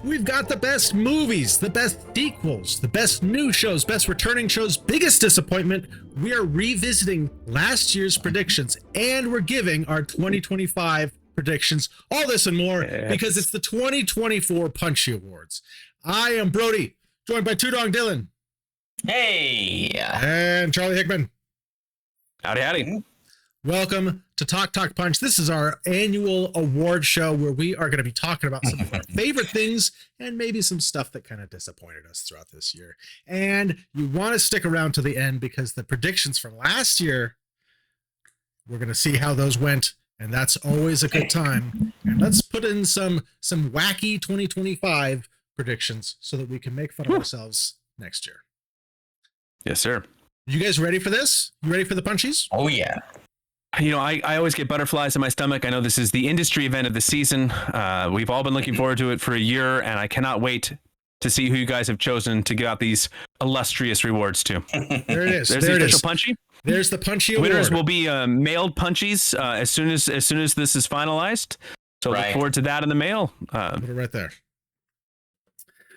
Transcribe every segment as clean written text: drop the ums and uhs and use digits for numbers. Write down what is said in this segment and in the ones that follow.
We've got the best movies, the best sequels, the best new shows, best returning shows, biggest disappointment. We are revisiting last year's predictions, and we're giving our 2025 predictions. All this and more because it's the 2024 Punchy Awards. I am Brody, joined by Tudong Dylan. Hey! And Charlie Hickman. Howdy, howdy. Welcome to Talk Punch. This is our annual award show where we are going to be talking about some of our favorite things and maybe some stuff that kind of disappointed us throughout this year. And you want to stick around to the end because the predictions from last year, we're going to see how those went, and that's always a good time. And let's put in some wacky 2025 predictions so that we can make fun of ourselves next year. Yes, sir. You guys ready for this? You ready for the punchies? Oh, yeah. You know, I always get butterflies in my stomach. I know this is the industry event of the season. We've all been looking forward to it for a year, and I cannot wait to see who you guys have chosen to give out these illustrious rewards to. There it is. There's the official Punchy. There's the Punchy Award. Winners will be mailed Punchies as soon as this is finalized. So look forward to that in the mail. Put it right there.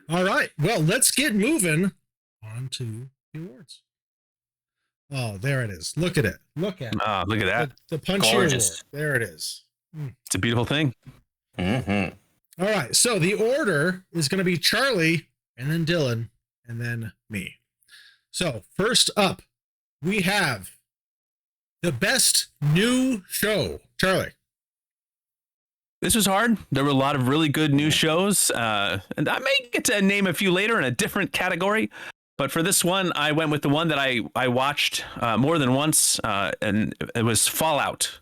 All right. Well, let's get moving on to the awards. Oh, there it is. Look at it. Look at it. Look at that. The Punchy Award. There it is. It's a beautiful thing. Mm-hmm. All right. So the order is going to be Charlie and then Dylan and then me. So first up, we have the best new show. Charlie. This was hard. There were a lot of really good new shows. And I may get to name a few later in a different category. But for this one, I went with the one that I watched more than once, and it was Fallout,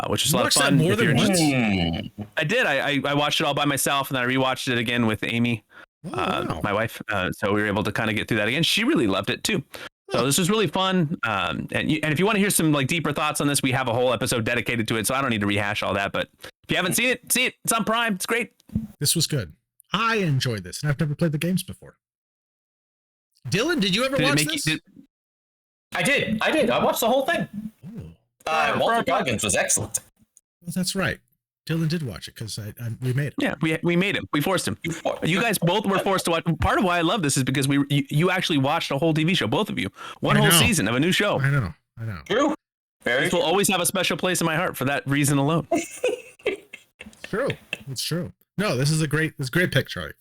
which is a lot of fun. More than once? I did. I watched it all by myself, and then I rewatched it again with Amy, wow. my wife. So we were able to kind of get through that again. She really loved it too. So this was really fun. And if you want to hear some like deeper thoughts on this, we have a whole episode dedicated to it. So I don't need to rehash all that. But if you haven't seen it, see it. It's on Prime. It's great. This was good. I enjoyed this, and I've never played the games before. Dylan, did you ever watch this? I did. I watched the whole thing. Walter Goggins was excellent. Well, that's right. Dylan did watch it because we made it. Yeah, we made him. We forced him. You guys both were forced to watch. Part of why I love this is because you actually watched a whole TV show, both of you. One whole season of a new show. I know. True. This will always have a special place in my heart for that reason alone. True. It's true. No, this is a great pick, Charlie.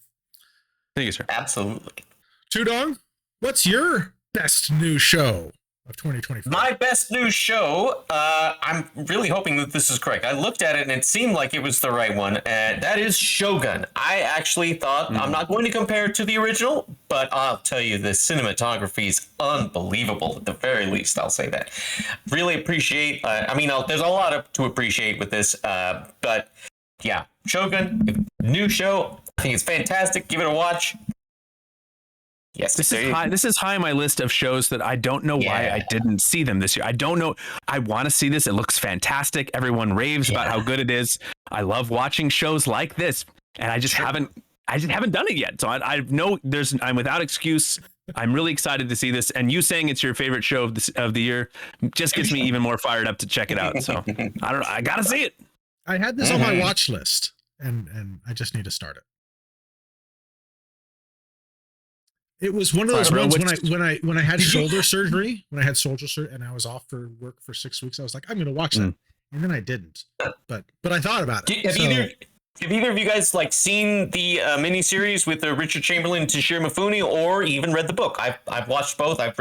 Thank you, sir. Absolutely. Tudong, what's your best new show of 2024? My best new show, I'm really hoping that this is correct. I looked at it and it seemed like it was the right one, and that is Shogun. I actually thought, I'm not going to compare it to the original, but I'll tell you, the cinematography is unbelievable, at the very least, I'll say that. Really appreciate, there's a lot to appreciate with this, but yeah, Shogun, new show, I think it's fantastic. Give it a watch. Yes, this is high on my list of shows that I don't know why I didn't see them this year. I don't know. I want to see this. It looks fantastic. Everyone raves about how good it is. I love watching shows like this, and I just haven't done it yet. So I'm without excuse. I'm really excited to see this, and you saying it's your favorite show of the year just gets me even more fired up to check it out. So I gotta see it. I had this on my watch list, and I just need to start it. It was one of those ones when I had shoulder surgery, and I was off for work for 6 weeks. I was like, I'm going to watch that, and then I didn't. But I thought about it. Have either of you guys seen the miniseries with Richard Chamberlain and Toshiro Mifune, or even read the book? I've watched both. I've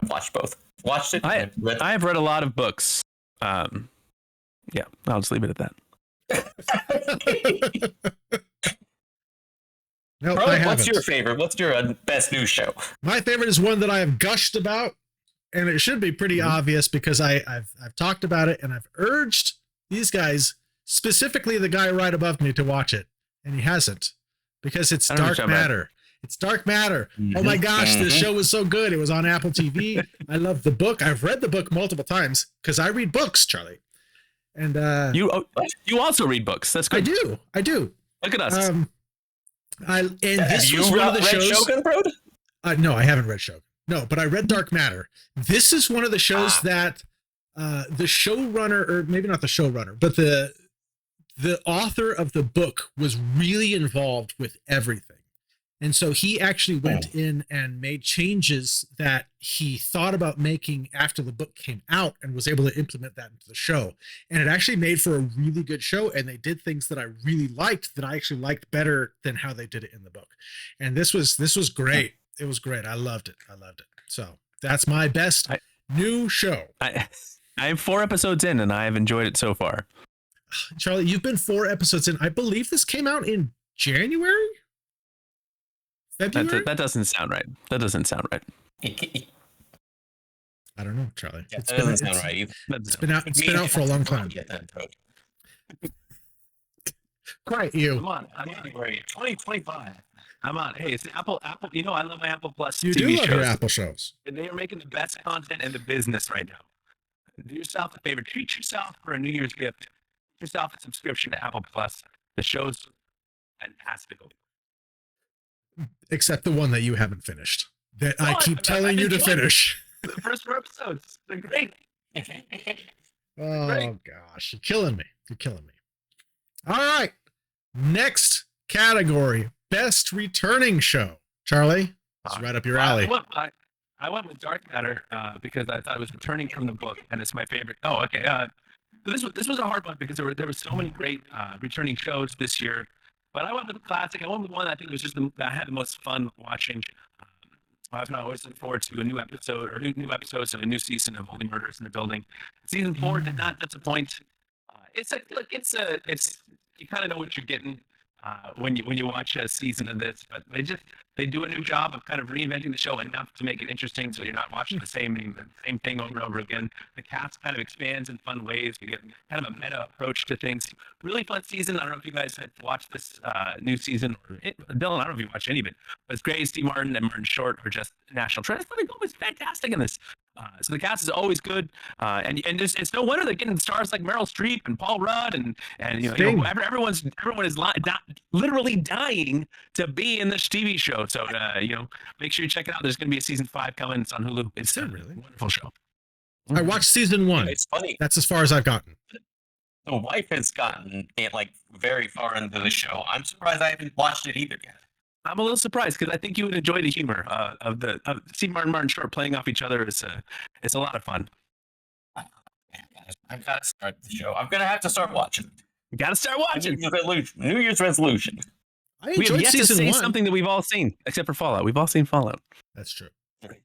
watched both. Watched it. I have read a lot of books. Yeah, I'll just leave it at that. No, what's your favorite? What's your best new show? My favorite is one that I have gushed about, and it should be pretty obvious because I've talked about it, and I've urged these guys, specifically the guy right above me, to watch it, and he hasn't, because it's Dark Matter. It's Dark Matter. Oh my gosh, this show was so good. It was on Apple TV. I love the book. I've read the book multiple times because I read books, Charlie. And you also read books. That's good. I do. Look at us. This was one of the shows. Shogun, bro? No, I haven't read Shogun. No, but I read Dark Matter. This is one of the shows that the showrunner, or maybe not the showrunner, but the the author of the book was really involved with everything. And so he actually went in and made changes that he thought about making after the book came out and was able to implement that into the show. And it actually made for a really good show. And they did things that I really liked, that I actually liked better than how they did it in the book. And this was great. It was great. I loved it. So that's my best new show. I'm 4 episodes in and I have enjoyed it so far. Charlie, you've been 4 episodes in. I believe this came out in January? February? That doesn't sound right. That doesn't sound right. I don't know, Charlie. Yeah, that doesn't sound right either. It's been out for a long time. Quiet you. Come on, I'm January 2025. I'm on. Hey, it's Apple. You know, I love my Apple Plus You TV do love shows. your Apple shows. And they are making the best content in the business right now. Do yourself a favor. Treat yourself for a New Year's gift. Get yourself a subscription to Apple Plus. The show's fantastical. Except the one that you haven't finished. That I keep telling you to finish. The first 4 episodes. They're great. Oh, gosh. You're killing me. All right. Next category. Best returning show. Charlie, it's right up your alley. I went with Dark Matter because I thought it was returning from the book, and it's my favorite. Oh, okay. This was a hard one because there were so many great returning shows this year. But I went with the classic. I went with one that I think was just that I had the most fun watching. I've not always looked forward to a new episode or new episodes of a new season of Holy Murders in the Building. Season 4 did not disappoint. It's you kind of know what you're getting when you watch a season of this, but they do a new job of kind of reinventing the show enough to make it interesting, so you're not watching the same thing over and over again. The cast kind of expands in fun ways. You get kind of a meta approach to things. Really fun season. I don't know if you guys had watched this new season. Dylan, I don't know if you watched any of it, but it's great. Steve Martin and Martin Short are just national treasures. But it was fantastic in this. So the cast is always good, and it's no wonder they're getting stars like Meryl Streep and Paul Rudd and everyone is literally dying to be in this TV show. So make sure you check it out. There's going to be a season 5 coming. It's on Hulu. It's a really wonderful show. I watched season 1. It's funny. That's as far as I've gotten. The wife has gotten it like very far into the show. I'm surprised I haven't watched it either yet. I'm a little surprised because I think you would enjoy the humor of Steve Martin Short playing off each other. It's a lot of fun. I've got to start the show. I'm gonna have to start watching. You got to start watching. New Year's resolution. We have yet to say something that we've all seen, except for Fallout. We've all seen Fallout. That's true.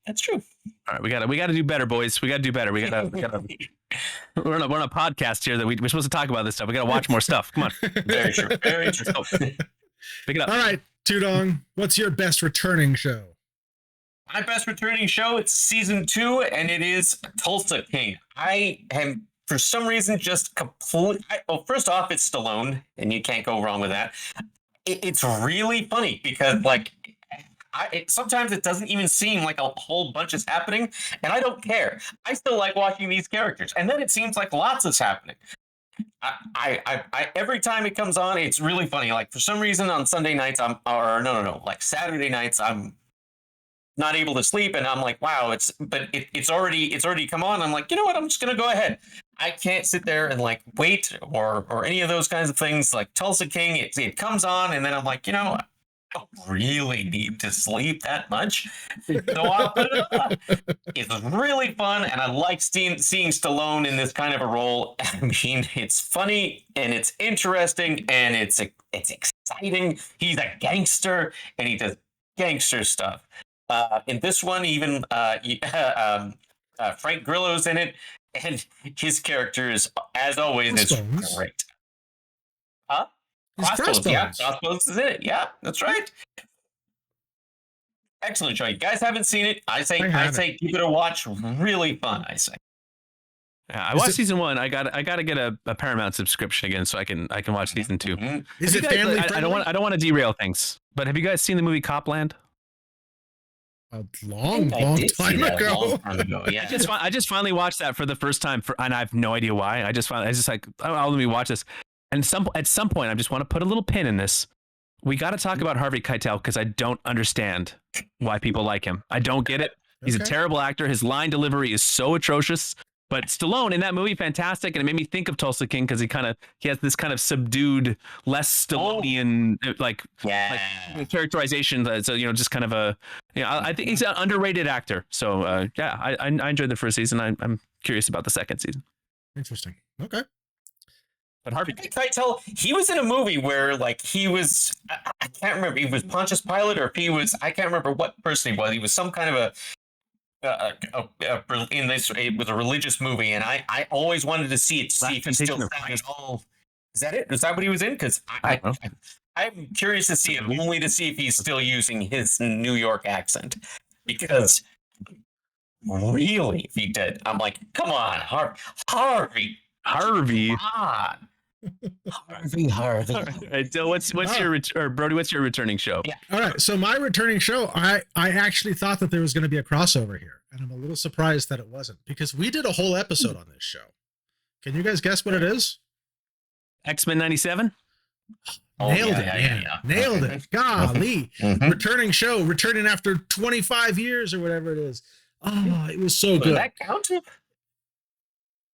That's true. All right, we got to do better, boys. We got to do better. We got to. We're on a podcast here that we're supposed to talk about this stuff. We got to watch more stuff. Come on. Very true. Very true. Pick it up. All right, Tudong, what's your best returning show? My best returning show, it's season 2, and it is Tulsa King. I am, for some reason, just first off, it's Stallone, and you can't go wrong with that. It's really funny because, sometimes it doesn't even seem like a whole bunch is happening, and I don't care. I still like watching these characters, and then it seems like lots is happening. I every time it comes on, it's really funny. Like for some reason on Sunday nights, like Saturday nights, I'm not able to sleep, and I'm like, wow, it's already come on. I'm like, you know what? I'm just gonna go ahead. I can't sit there and like wait or any of those kinds of things. Like Tulsa King, it comes on, and then I'm like, I don't really need to sleep that much. So I'll put it on. It's really fun, and I like seeing Stallone in this kind of a role. I mean, it's funny, and it's interesting, and it's exciting. He's a gangster, and he does gangster stuff. In this one, even Frank Grillo's in it, and his character is, as always, is great. Huh? Crossbones. Yeah, Crossbones is in it. Yeah, that's right. Excellent show. You guys haven't seen it. I say give it a watch. Really fun, I say. Yeah, I watched season 1. I got to get a Paramount subscription again so I can watch season 2. Mm-hmm. Is it family friendly? I don't want to derail things, but have you guys seen the movie Copland? A long time ago. Yeah. I just finally watched that for the first time, and I have no idea why. I just like, let me watch this. And at some point, I just want to put a little pin in this. We got to talk about Harvey Keitel because I don't understand why people like him. I don't get it. He's a terrible actor. His line delivery is so atrocious, But Stallone in that movie, fantastic, and it made me think of Tulsa King because he has this kind of subdued, less Stallonian like characterization. So just kind of a I think he's an underrated actor. So I enjoyed the first season. I'm curious about the second season. Interesting. Okay. But Harvey, Can I tell he was in a movie where like he was I can't remember he was Pontius Pilate or if he was I can't remember what person he was. He was some kind of in this it was a religious movie, and I always wanted to see it to see if he still sounded all. Is that it? Is that what he was in? Because I'm curious to see him only to see if he's still using his New York accent. Because really, if he did, I'm like, come on, Harvey. Harvey. Come on. Harvey. All right, Dill, what's your or Brody? What's your returning show? Yeah. All right. So my returning show, I actually thought that there was going to be a crossover here, and I'm a little surprised that it wasn't because we did a whole episode on this show. Can you guys guess what it is? X-Men 97. Nailed it, man. Nailed it. Golly. Returning after 25 years or whatever it is. Oh, it was so good. Does that count?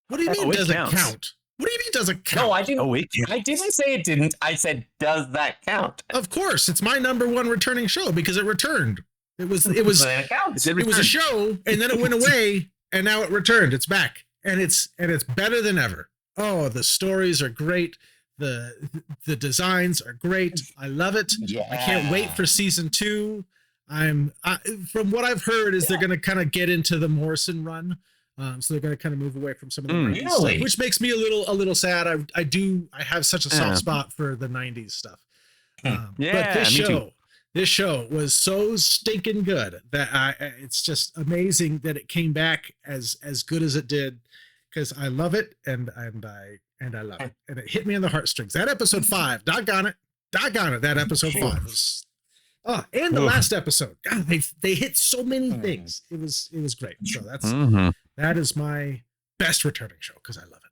What do you mean does it count? What do you mean does it count? No, I didn't. I didn't say it didn't. I said, does that count? Of course, it's my number one returning show because it returned. It was a show, and then it went away, and now it returned. It's back, and it's better than ever. Oh, the stories are great. The designs are great. I love it. Yeah. I can't wait for season 2. From what I've heard is they're going to kind of get into the Morrison run. So they're going to kind of move away from some of the 90s stuff, which makes me a little sad. I have such a soft spot for the 90s stuff. But this show was so stinking good that it's just amazing that it came back as good as it did, because I love it and I love it, and it hit me in the heartstrings. That episode 5, doggone it, that episode 5 was. Oh, and the last episode, God, they hit so many things. It was great. So that is my best returning show because I love it.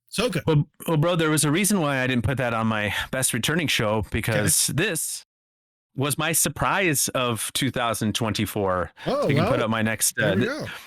So good. Well, bro, there was a reason why I didn't put that on my best returning show because this was my surprise of 2024. Oh, so you can put up my next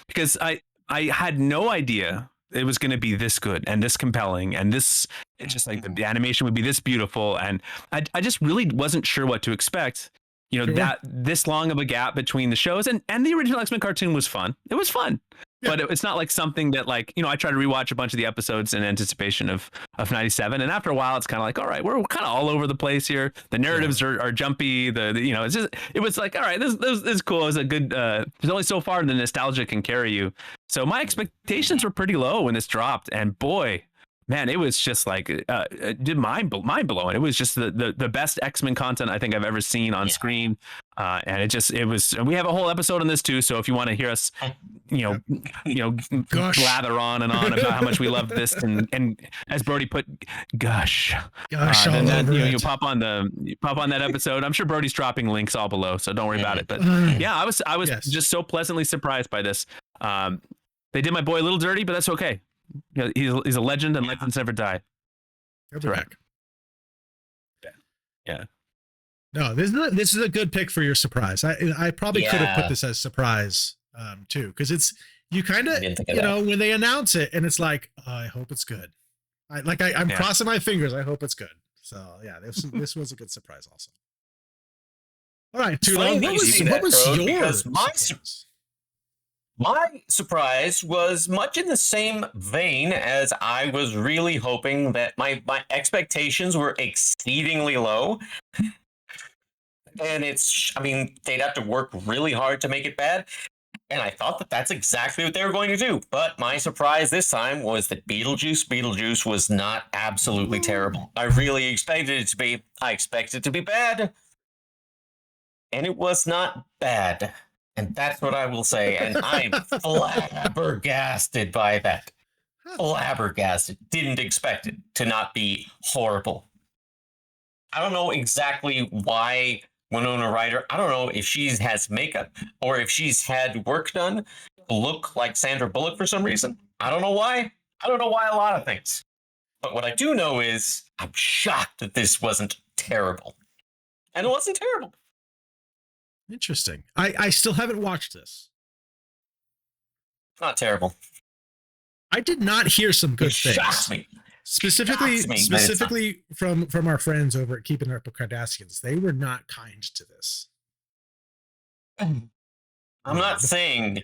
because I had no idea it was going to be this good and this compelling and this it's just like the animation would be this beautiful, and I just really wasn't sure what to expect. That this long of a gap between the shows, and the original X-Men cartoon was fun. It was fun. Yeah. But it's not like something that I try to rewatch a bunch of the episodes in anticipation of 97. And after a while, it's kind of like, all right, we're kind of all over the place here. The narratives are jumpy. It's just, it was like, all right, this is cool. It was a good, there's only so far the nostalgia can carry you. So my expectations were pretty low when this dropped. And boy, man, it was just like mind blowing. It was just the best X-Men content I think I've ever seen on screen, and it was. And we have a whole episode on this too. So if you want to hear us, blather on and on about how much we love this, and as Brody put, gosh, then you'll pop on that episode. I'm sure Brody's dropping links all below, so don't worry about it. But yeah, I was just so pleasantly surprised by this. They did my boy a little dirty, but that's okay. He's a legend, and legends never die. Correct. Yeah. No, this is a good pick for your surprise. I probably could have put this as surprise too, because it's you kind of when they announce it and it's like, oh, I hope it's good. I'm crossing my fingers. I hope it's good. So yeah, this was a good surprise also. All right, Tulo, what was yours? My surprise was much in the same vein as I was really hoping that my expectations were exceedingly low. And they'd have to work really hard to make it bad. And I thought that that's exactly what they were going to do. But my surprise this time was that Beetlejuice was not absolutely terrible. I really expected it to be. I expected it to be bad. And it was not bad. And that's what I will say. And I'm flabbergasted by that. Flabbergasted. Didn't expect it to not be horrible. I don't know exactly why Winona Ryder, I don't know if she has makeup or if she's had work done to look like Sandra Bullock for some reason. I don't know why. I don't know why a lot of things. But what I do know is I'm shocked that this wasn't terrible. And it wasn't terrible. Interesting. I still haven't watched this. Not terrible. I did not hear some good It shocks things. me. Specifically, Shocks me, but it's specifically from our friends over at Keeping Up with Kardashians, they were not kind to this. I'm not saying.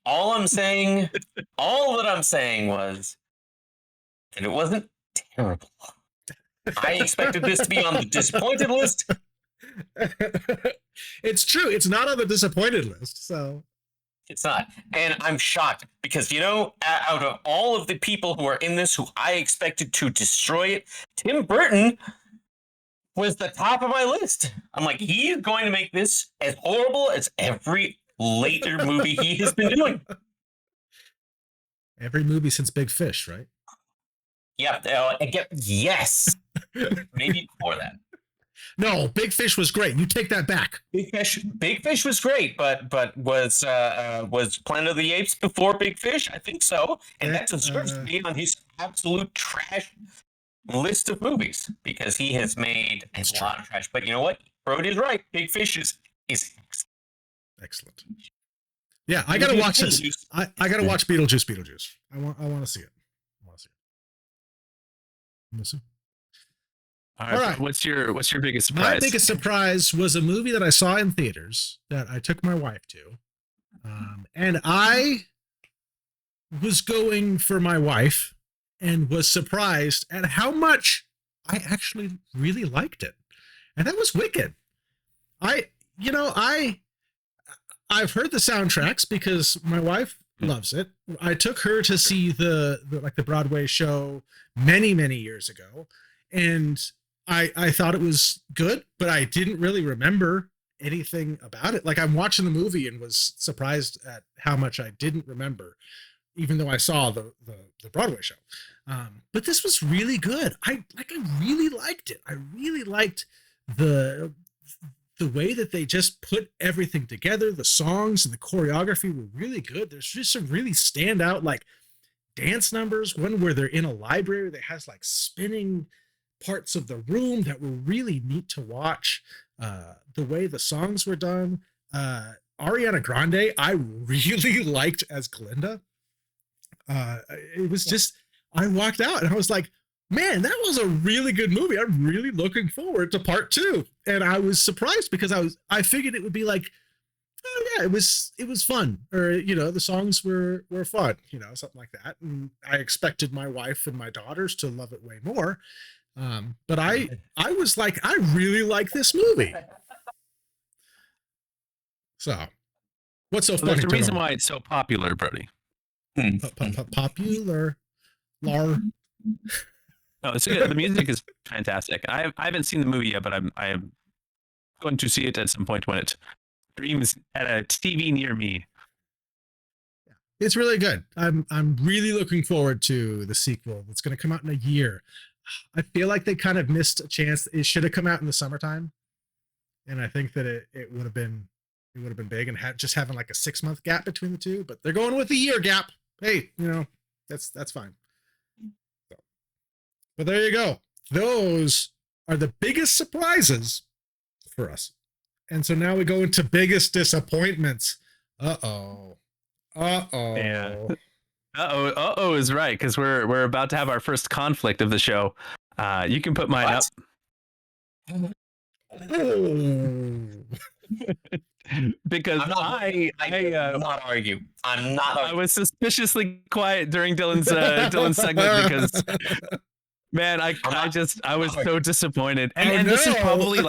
All that I'm saying was that it wasn't terrible. I expected this to be on the disappointed list. It's true. It's not on the disappointed list. So It's not. And I'm shocked because, out of all of the people who are in this who I expected to destroy it, Tim Burton was the top of my list. I'm like, he's going to make this as horrible as every later movie he has been doing. every movie since Big Fish, right? Yeah. Yes. Maybe before that. No, Big Fish was great. You take that back. Big Fish was great, but was Planet of the Apes before Big Fish? I think so, and that deserves to be on his absolute trash list of movies because he has made a lot of trash. But you know what? Brody is right. Big Fish is excellent. Yeah, I gotta watch this. I gotta watch Beetlejuice. I want to see it. Listen. All right. What's your biggest surprise? My biggest surprise was a movie that I saw in theaters that I took my wife to. And I was going for my wife and was surprised at how much I actually really liked it. And that was Wicked. I've heard the soundtracks because my wife loves it. I took her to see the Broadway show many years ago, and I thought it was good, but I didn't really remember anything about it. Like, I'm watching the movie and was surprised at how much I didn't remember, even though I saw the Broadway show. But this was really good. I really liked it. I really liked the way that they just put everything together. The songs and the choreography were really good. There's just some really standout like dance numbers. One where they're in a library that has like spinning parts of the room that were really neat to watch. The way the songs were done. Ariana Grande, I really liked as Glinda. It was just, I walked out and I was like, man, that was a really good movie. I'm really looking forward to part 2. And I was surprised because I figured it would be like, oh yeah, it was fun. Or, the songs were fun, something like that. And I expected my wife and my daughters to love it way more. But I was like, I really like this movie. So what's so funny? There's a reason why it's so popular, Brody. Popular? No, it's good. The music is fantastic. I haven't seen the movie yet, but I am going to see it at some point when it streams at a TV near me. It's really good. I'm really looking forward to the sequel that's going to come out in a year. I feel like they kind of missed a chance. It should have come out in the summertime, and I think that it would have been big and just having like a 6-month gap between the two. But they're going with a year gap. Hey, that's fine. But there you go. Those are the biggest surprises for us. And so now we go into biggest disappointments. Uh-oh. Yeah. Uh-oh is right, because we're about to have our first conflict of the show. You can put mine up. Because I not argue. I'm not arguing. I was suspiciously quiet during Dylan's segment because man, I was so disappointed. And this is probably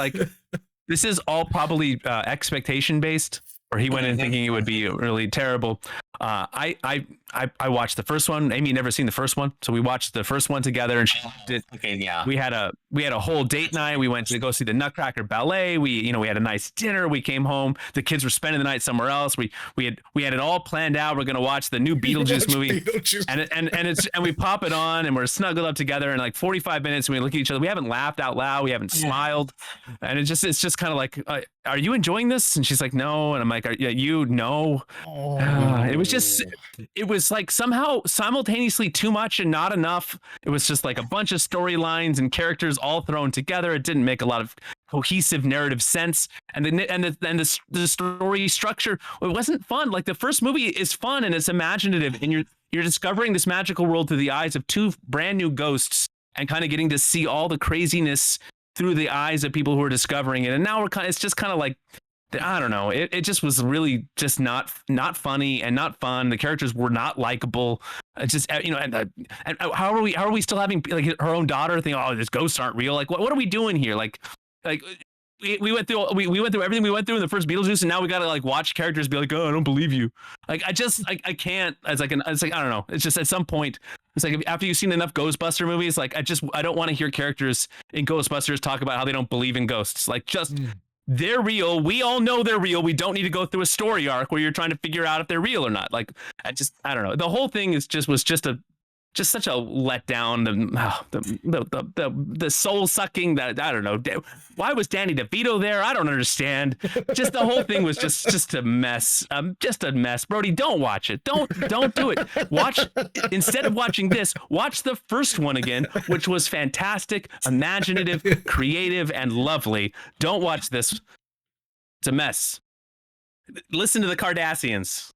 this is all probably expectation based, or he went in thinking it would be really terrible. I watched the first one. Amy had never seen the first one, so we watched the first one together, and she did. Okay, yeah. We had a whole date night. We went to go see the Nutcracker Ballet. We had a nice dinner. We came home. The kids were spending the night somewhere else. We had it all planned out. We're gonna watch the new Beetlejuice movie, and we pop it on, and we're snuggled up together in like 45 minutes, and we look at each other. We haven't laughed out loud. We haven't smiled, and it's just kind of like, are you enjoying this? And she's like, no, and I'm like, you know. it was like somehow simultaneously too much and not enough. It was just like a bunch of storylines and characters all thrown together. It didn't make a lot of cohesive narrative sense, and the story structure, it wasn't fun. Like the first movie is fun and it's imaginative, and you're discovering this magical world through the eyes of two brand new ghosts and kind of getting to see all the craziness through the eyes of people who are discovering it. And now it's just kind of like, I don't know. It just was really just not funny and not fun. The characters were not likable. It's just, and how are we still having like her own daughter think, oh, these ghosts aren't real? Like, what are we doing here? Like we went through everything we went through in the first Beetlejuice, and now we got to like watch characters be like, oh, I don't believe you. Like I can't. It's like I don't know. It's just at some point, it's like after you've seen enough Ghostbuster movies, like I don't want to hear characters in Ghostbusters talk about how they don't believe in ghosts. Like they're real. We all know they're real. We don't need to go through a story arc where you're trying to figure out if they're real or not. Like I don't know. The whole thing was just such a letdown. The soul sucking, that I don't know. Why was Danny DeVito there? I don't understand. Just the whole thing was just a mess. Just a mess. Brody, don't watch it. Don't do it. Instead of watching this, watch the first one again, which was fantastic, imaginative, creative, and lovely. Don't watch this. It's a mess. Listen to the Cardassians.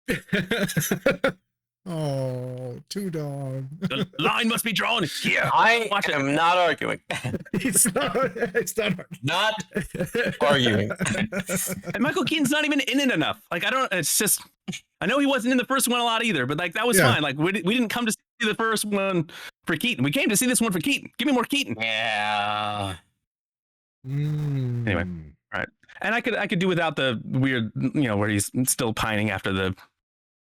Oh, Two Dog. The line must be drawn here. I am not arguing. It's not arguing. And Michael Keaton's not even in it enough. Like, it's just, I know he wasn't in the first one a lot either, but like, that was fine. Like, we didn't come to see the first one for Keaton. We came to see this one for Keaton. Give me more Keaton. Yeah. Anyway, all right. And I could do without the weird, where he's still pining after the,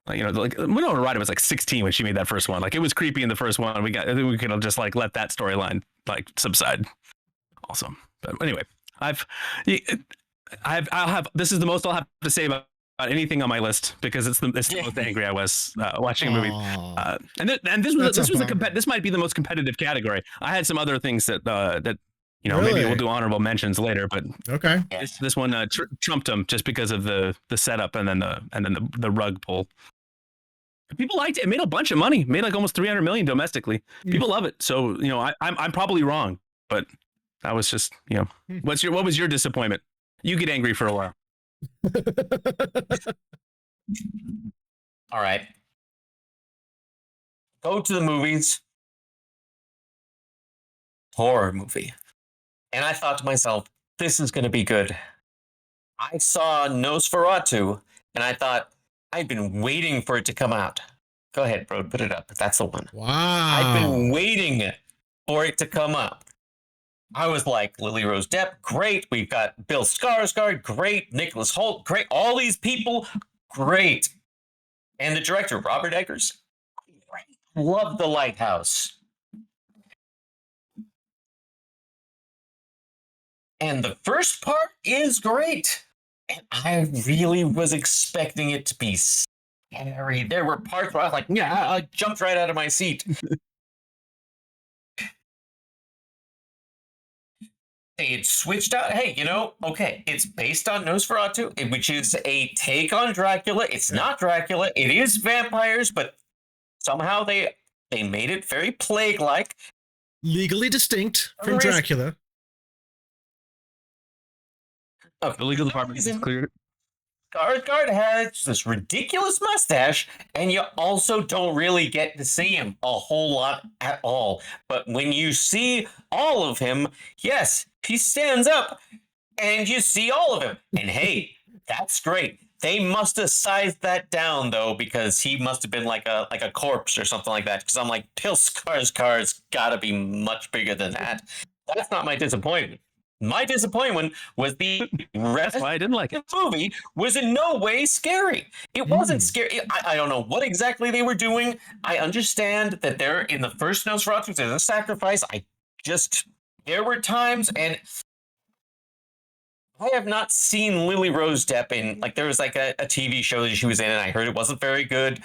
like Winona Ryder was like 16 when she made that first one. Like it was creepy in the first one. We could have just like let that storyline like subside. Awesome. But anyway, I'll have this is the most I'll have to say about anything on my list because it's the most angry I was watching a movie. And this might be the most competitive category. I had some other things that really? Maybe we'll do honorable mentions later, but okay. This one trumped them just because of the setup and then the rug pull. People liked it. It made a bunch of money. Made like almost 300 million domestically. People love it. So I'm probably wrong, but that was just what was your disappointment? You get angry for a while. All right. Go to the movies. Horror movie. And I thought to myself, this is going to be good. I saw Nosferatu, and I thought, I've been waiting for it to come out. Go ahead, bro, put it up. That's the one. Wow. I've been waiting for it to come up. I was like, Lily Rose Depp, great. We've got Bill Skarsgård, great. Nicholas Hoult, great. All these people, great. And the director, Robert Eggers, great. Love The Lighthouse. And the first part is great. And I really was expecting it to be scary. There were parts where I was like, yeah, I jumped right out of my seat. They had switched out. Hey, okay, it's based on Nosferatu, which is a take on Dracula. It's not Dracula. It is vampires, but somehow they made it very plague-like. Legally distinct from Dracula. Okay. The legal department is cleared. Skarsgård has this ridiculous mustache, and you also don't really get to see him a whole lot at all. But when you see all of him, yes, he stands up, and you see all of him. And hey, that's great. They must have sized that down though, because he must have been like a corpse or something like that. Because I'm like, Bill Skarsgård's got to be much bigger than that. That's not my disappointment. My disappointment was the rest. That's why I didn't like it. The movie was in no way scary. It wasn't scary. I don't know what exactly they were doing. I understand that they're in the first Nosferatu, there's a sacrifice. There were times, and I have not seen Lily Rose Depp in, like, there was like a TV show that she was in, and I heard it wasn't very good.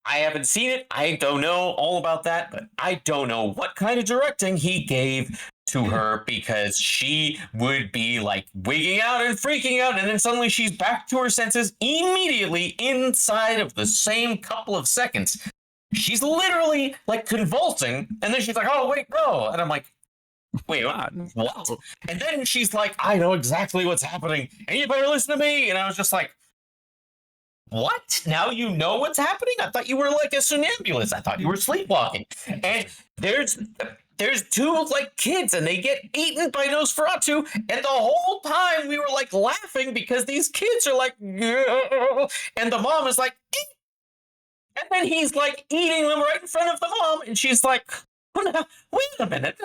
I haven't seen it. I don't know all about that, but I don't know what kind of directing he gave to her because she would be like wigging out and freaking out, and then suddenly she's back to her senses immediately inside of the same couple of seconds. She's literally like convulsing, and then she's like, "Oh wait, no," and I'm like, "Wait, what?" And then she's like, "I know exactly what's happening, and you better listen to me." And I was just like, "What? Now you know what's happening? I thought you were like a somnambulist. I thought you were sleepwalking." And there's two like kids, and they get eaten by Nosferatu, and the whole time we were like laughing because these kids are like, "Gah," and the mom is like, "Eh." And then he's like eating them right in front of the mom, and she's like, "Oh, no, wait a minute,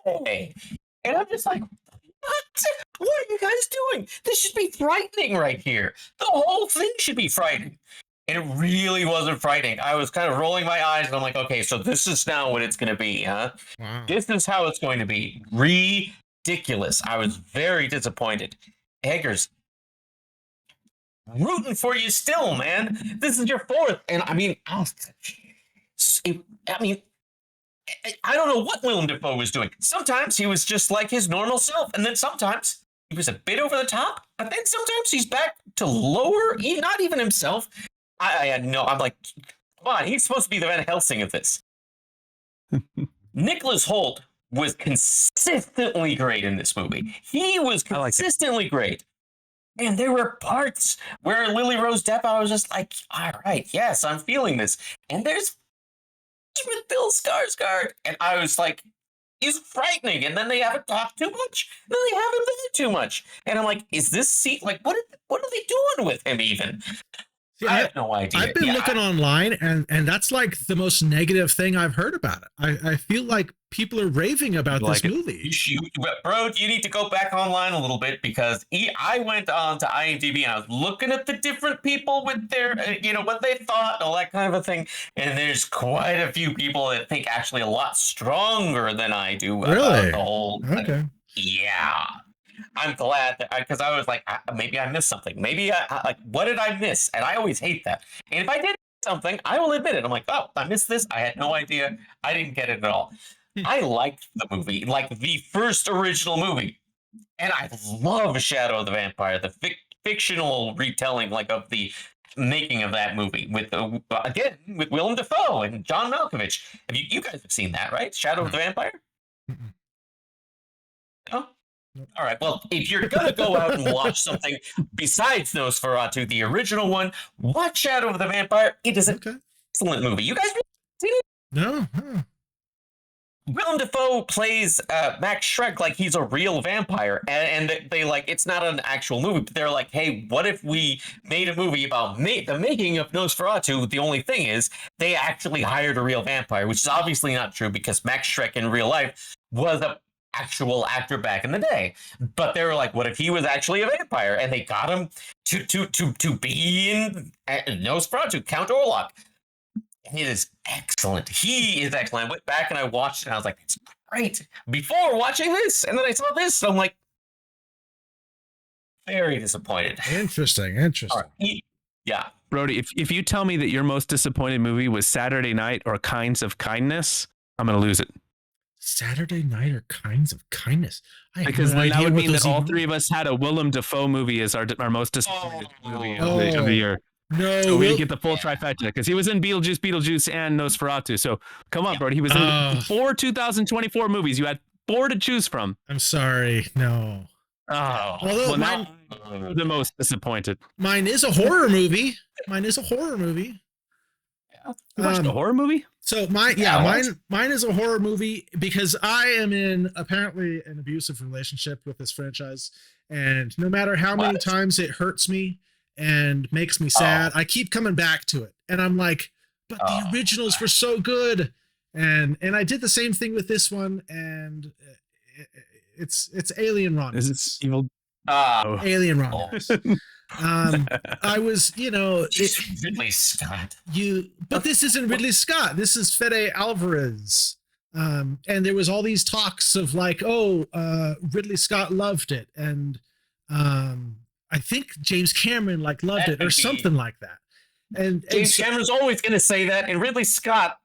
hey," and I'm just like, "What? What are you guys doing? This should be frightening right here. The whole thing should be frightening." And it really wasn't frightening. I was kind of rolling my eyes, and I'm like, okay, so this is now what it's going to be, huh? Wow. This is how it's going to be. Ridiculous. I was very disappointed. Eggers, rooting for you still, man. This is your fourth. And I mean, I don't know what Willem Dafoe was doing. Sometimes he was just like his normal self, and then sometimes he was a bit over the top, but then sometimes he's back to lower, not even himself. I had no, I'm like, come on, he's supposed to be the Van Helsing of this. Nicholas Hoult was consistently great in this movie. He was consistently great. And there were parts where Lily Rose Depp, I was just like, all right, yes, I'm feeling this. And there's with Bill Skarsgård, and I was like, he's frightening. And then they haven't talked too much. And then they haven't been too much. And I'm like, is this seat like what are they doing with him even? See, I have no idea. I've been looking online, and that's like the most negative thing I've heard about it. I feel like people are raving about this movie. Bro, you need to go back online a little bit, because I went on to IMDb and I was looking at the different people with their, what they thought, all that kind of a thing. And there's quite a few people that think actually a lot stronger than I do about the whole thing. Okay. Yeah. I'm glad that, because I was like, maybe I missed something. Maybe what did I miss? And I always hate that. And if I did miss something, I will admit it. I'm like, oh, I missed this. I had no idea. I didn't get it at all. I liked the movie, like the first original movie. And I love Shadow of the Vampire, the fictional retelling of the making of that movie with Willem Dafoe and John Malkovich. You guys have seen that, right? Shadow of the Vampire? No? All right. Well, if you're going to go out and watch something besides Nosferatu, the original one, watch Shadow of the Vampire. It is an excellent movie. You guys seen it? No. Huh. Willem Dafoe plays Max Schreck like he's a real vampire, and they it's not an actual movie, but they're like, hey, what if we made a movie about the making of Nosferatu? The only thing is they actually hired a real vampire, which is obviously not true, because Max Schreck in real life was a actual actor back in the day. But they were like, what if he was actually a vampire? And they got him to be in Nosferatu, Count Orlok. It is excellent. He is excellent. I went back and I watched it, and I was like, it's great. Before watching this, and then I saw this, I'm like, very disappointed. Interesting. Right. Yeah. Brody, if you tell me that your most disappointed movie was Saturday Night or Kinds of Kindness, I'm going to lose it. Saturday Night or Kinds of Kindness? Because then that would mean that all three of us had a Willem Dafoe movie as our most disappointed movie of the year. No, so we get the full trifecta, because he was in Beetlejuice, and Nosferatu. So come on, Brody. He was in 4 2024 movies. You had 4 to choose from. I'm sorry. No. Oh, well, now I'm the most disappointed. Mine is a horror movie. Yeah. You watched a horror movie? So mine is a horror movie, because I am in apparently an abusive relationship with this franchise, and no matter how many times it hurts me and makes me sad, I keep coming back to it, and I'm like, but the originals were so good, and I did the same thing with this one, and it's Alien Romulus. Is it evil? Alien Romulus. I was, Ridley Scott. But this isn't Ridley Scott. This is Fede Alvarez. And there was all these talks of Ridley Scott loved it, and I think James Cameron loved it or something like that. And James Cameron's always going to say that, and Ridley Scott,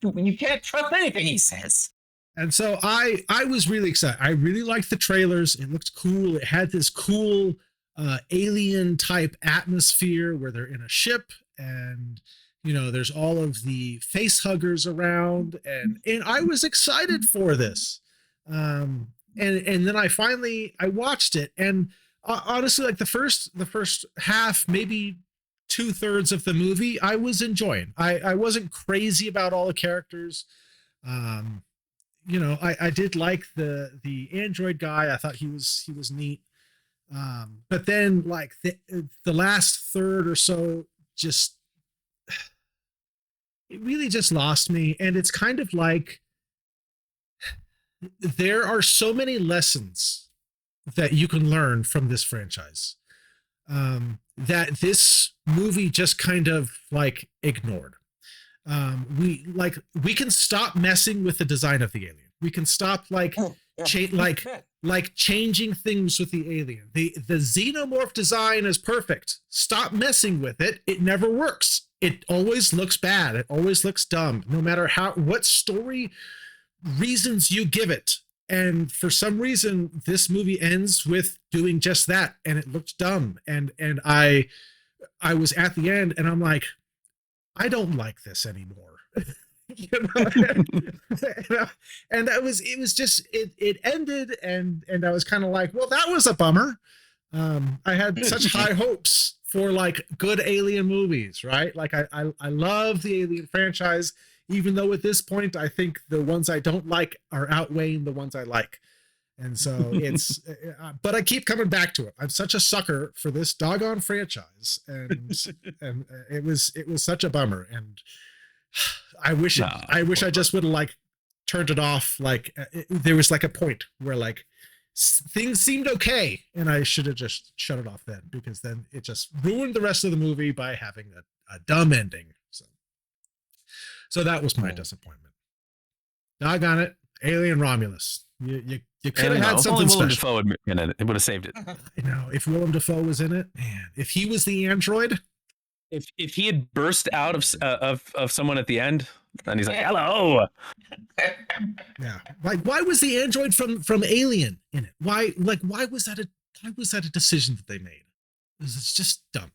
you can't trust anything he says. And so I was really excited. I really liked the trailers. It looked cool. It had this cool alien type atmosphere where they're in a ship, and there's all of the face huggers around, and I was excited for this. And then I watched it, and honestly, like the first half, maybe 2/3 of the movie, I was enjoying. I wasn't crazy about all the characters. um I did like the android guy. I thought he was neat. But then like the last third or so, just it really just lost me. And it's kind of like there are so many lessons that you can learn from this franchise, that this movie just kind of like ignored. We can stop messing with the design of the alien. We can stop like changing things with the alien. The xenomorph design is perfect. Stop messing with it. It never works. It always looks bad. It always looks dumb, no matter what story reasons you give it. And for some reason, this movie ends with doing just that, and it looked dumb. And I was at the end, and I'm like, I don't like this anymore. And it ended, and I was kind of like, well, that was a bummer. I had such high hopes for like good alien movies, right? Like I love the Alien franchise, even though at this point I think the ones I don't like are outweighing the ones I like. And so but I keep coming back to it. I'm such a sucker for this doggone franchise, and it was such a bummer. And I wish I just would have like turned it off. Like there was like a point where like things seemed okay, and I should have just shut it off then, because then it just ruined the rest of the movie by having a dumb ending. So that was my disappointment. Doggone it, Alien Romulus. You could have had something special. Willem Dafoe in it, it would have saved it. I know. If Willem Dafoe was in it, man. If he was the android. If he had burst out of someone at the end, and he's like, "Hello." Yeah. Like, why was the android from Alien in it? Why was that a decision that they made? It's just dumb.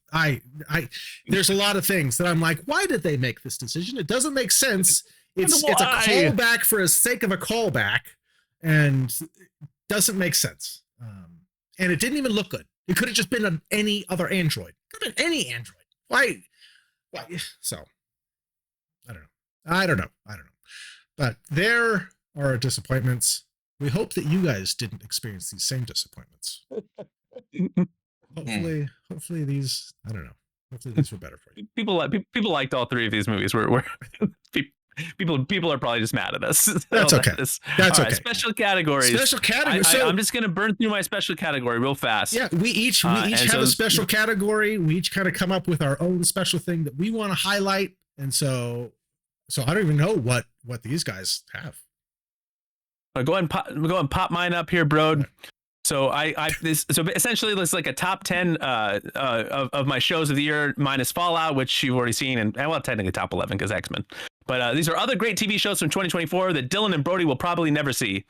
There's a lot of things that I'm like, why did they make this decision? It doesn't make sense. It's a callback for the sake of a callback, and doesn't make sense. And it didn't even look good. It could have just been any other android. Could have been any android. Why? So I don't know. But there are disappointments. We hope that you guys didn't experience these same disappointments. Hopefully these, I don't know. Hopefully these were better for you. People liked all three of these movies. People are probably just mad at us. That's okay. That's okay. Right, special categories. I'm just gonna burn through my special category real fast. Yeah, we each have a special category. We each kind of come up with our own special thing that we want to highlight. And so I don't even know what these guys have. I'll go ahead and pop mine up here, bro. Right. So so essentially it's like a top 10 of my shows of the year minus Fallout, which you've already seen, and well, technically top 11 because X-Men. But these are other great TV shows from 2024 that Dylan and Brody will probably never see.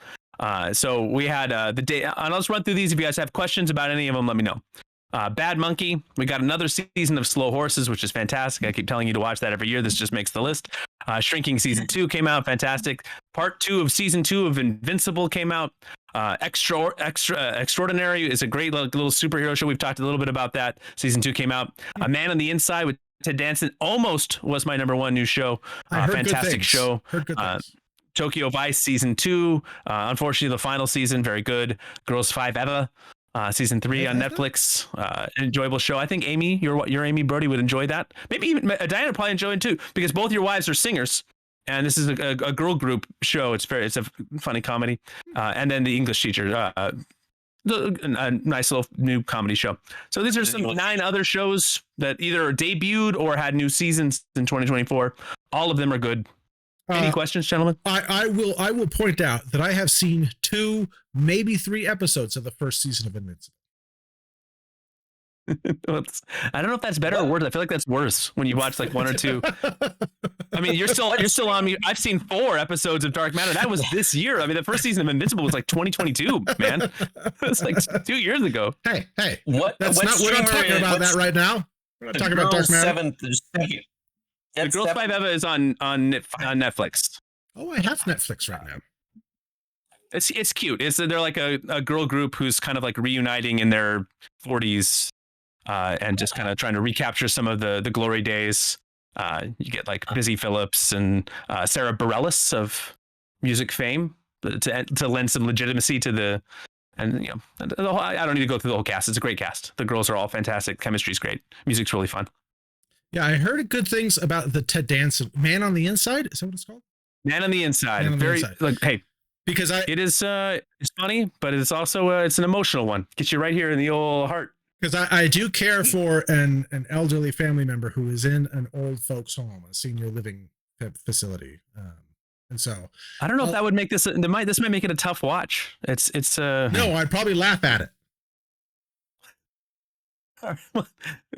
So we had the day, and I'll just run through these. If you guys have questions about any of them, let me know. Bad Monkey. We got another season of Slow Horses, which is fantastic. I keep telling you to watch that every year. This just makes the list. Shrinking season 2 came out, fantastic. Part 2 of season 2 of Invincible came out. Extraordinary is a great little superhero show. We've talked a little bit about that. Season 2 came out. A Man on the Inside with Ted Danson almost was my number 1 new show. Fantastic show. Heard good things. Tokyo Vice season 2. Unfortunately, the final season, very good. Girls 5 Eva. Season 3 on Netflix. Enjoyable show. I think Amy, your Amy Brody would enjoy that. Maybe even Diana probably enjoy it too, because both your wives are singers, and this is a girl group show. It's a funny comedy. And then the English teacher, a nice little new comedy show. So these are some 9 other shows that either debuted or had new seasons in 2024. All of them are good. Any questions, gentlemen? I will point out that I have seen 2, maybe 3 episodes of the first season of Invincible. I don't know if that's better or worse. I feel like that's worse when you watch like 1 or 2. I mean, you're still on me. I've seen 4 episodes of Dark Matter. That was this year. I mean, the first season of Invincible was like 2022, man. It was like 2 years ago. Hey, We're not talking about that right now. We're not talking about Dark Matter. The Girls 5 Eva is on Netflix. Oh, I have Netflix right now. It's cute. They're like a girl group who's kind of like reuniting in their 40s and just kind of trying to recapture some of the glory days. You get like Busy Phillips and Sarah Bareilles of music fame to lend some legitimacy to the whole, I don't need to go through the whole cast. It's a great cast. The girls are all fantastic. Chemistry's great. Music's really fun. Yeah, I heard good things about the Ted Danson Man on the Inside. Is that what it's called? Man on the Inside. Very inside. Like, hey, because it is it's funny, but it's also it's an emotional one. Gets you right here in the old heart. Because I do care for an elderly family member who is in an old folks home, a senior living facility, and so I don't know if that would make this. This might make it a tough watch. It's no, I'd probably laugh at it.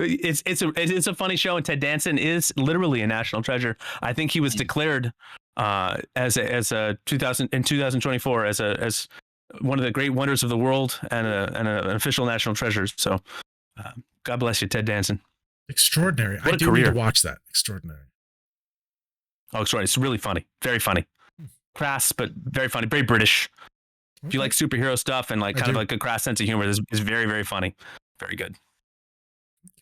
It's a funny show, and Ted Danson is literally a national treasure. I think he was declared as a 2024 as one of the great wonders of the world and an official national treasure. So, God bless you, Ted Danson. Extraordinary. I do need to watch that. Extraordinary. Oh, extraordinary! It's really funny, very funny, crass but very funny, very British. Okay. If you like superhero stuff and like kind of like a crass sense of humor, this is very, very funny, very good.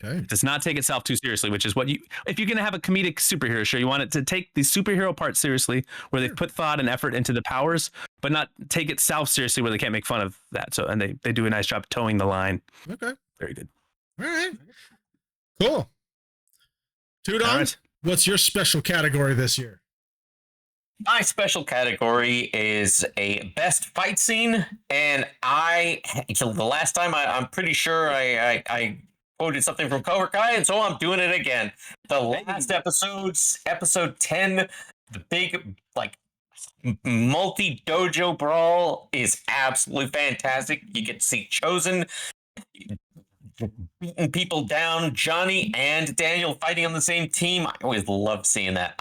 Okay. It does not take itself too seriously, which is what if you're going to have a comedic superhero show, you want it to take the superhero part seriously, where they put thought and effort into the powers, but not take itself seriously, where they can't make fun of that. So, and they do a nice job towing the line. Okay. Very good. All right. Cool. Tudon, right. What's your special category this year? My special category is a best fight scene. And the last time I'm pretty sure I quoted something from Cobra Kai, and so I'm doing it again. The last episode 10, the big multi-dojo brawl is absolutely fantastic. You get to see Chosen beating people down, Johnny and Daniel fighting on the same team. I always love seeing that.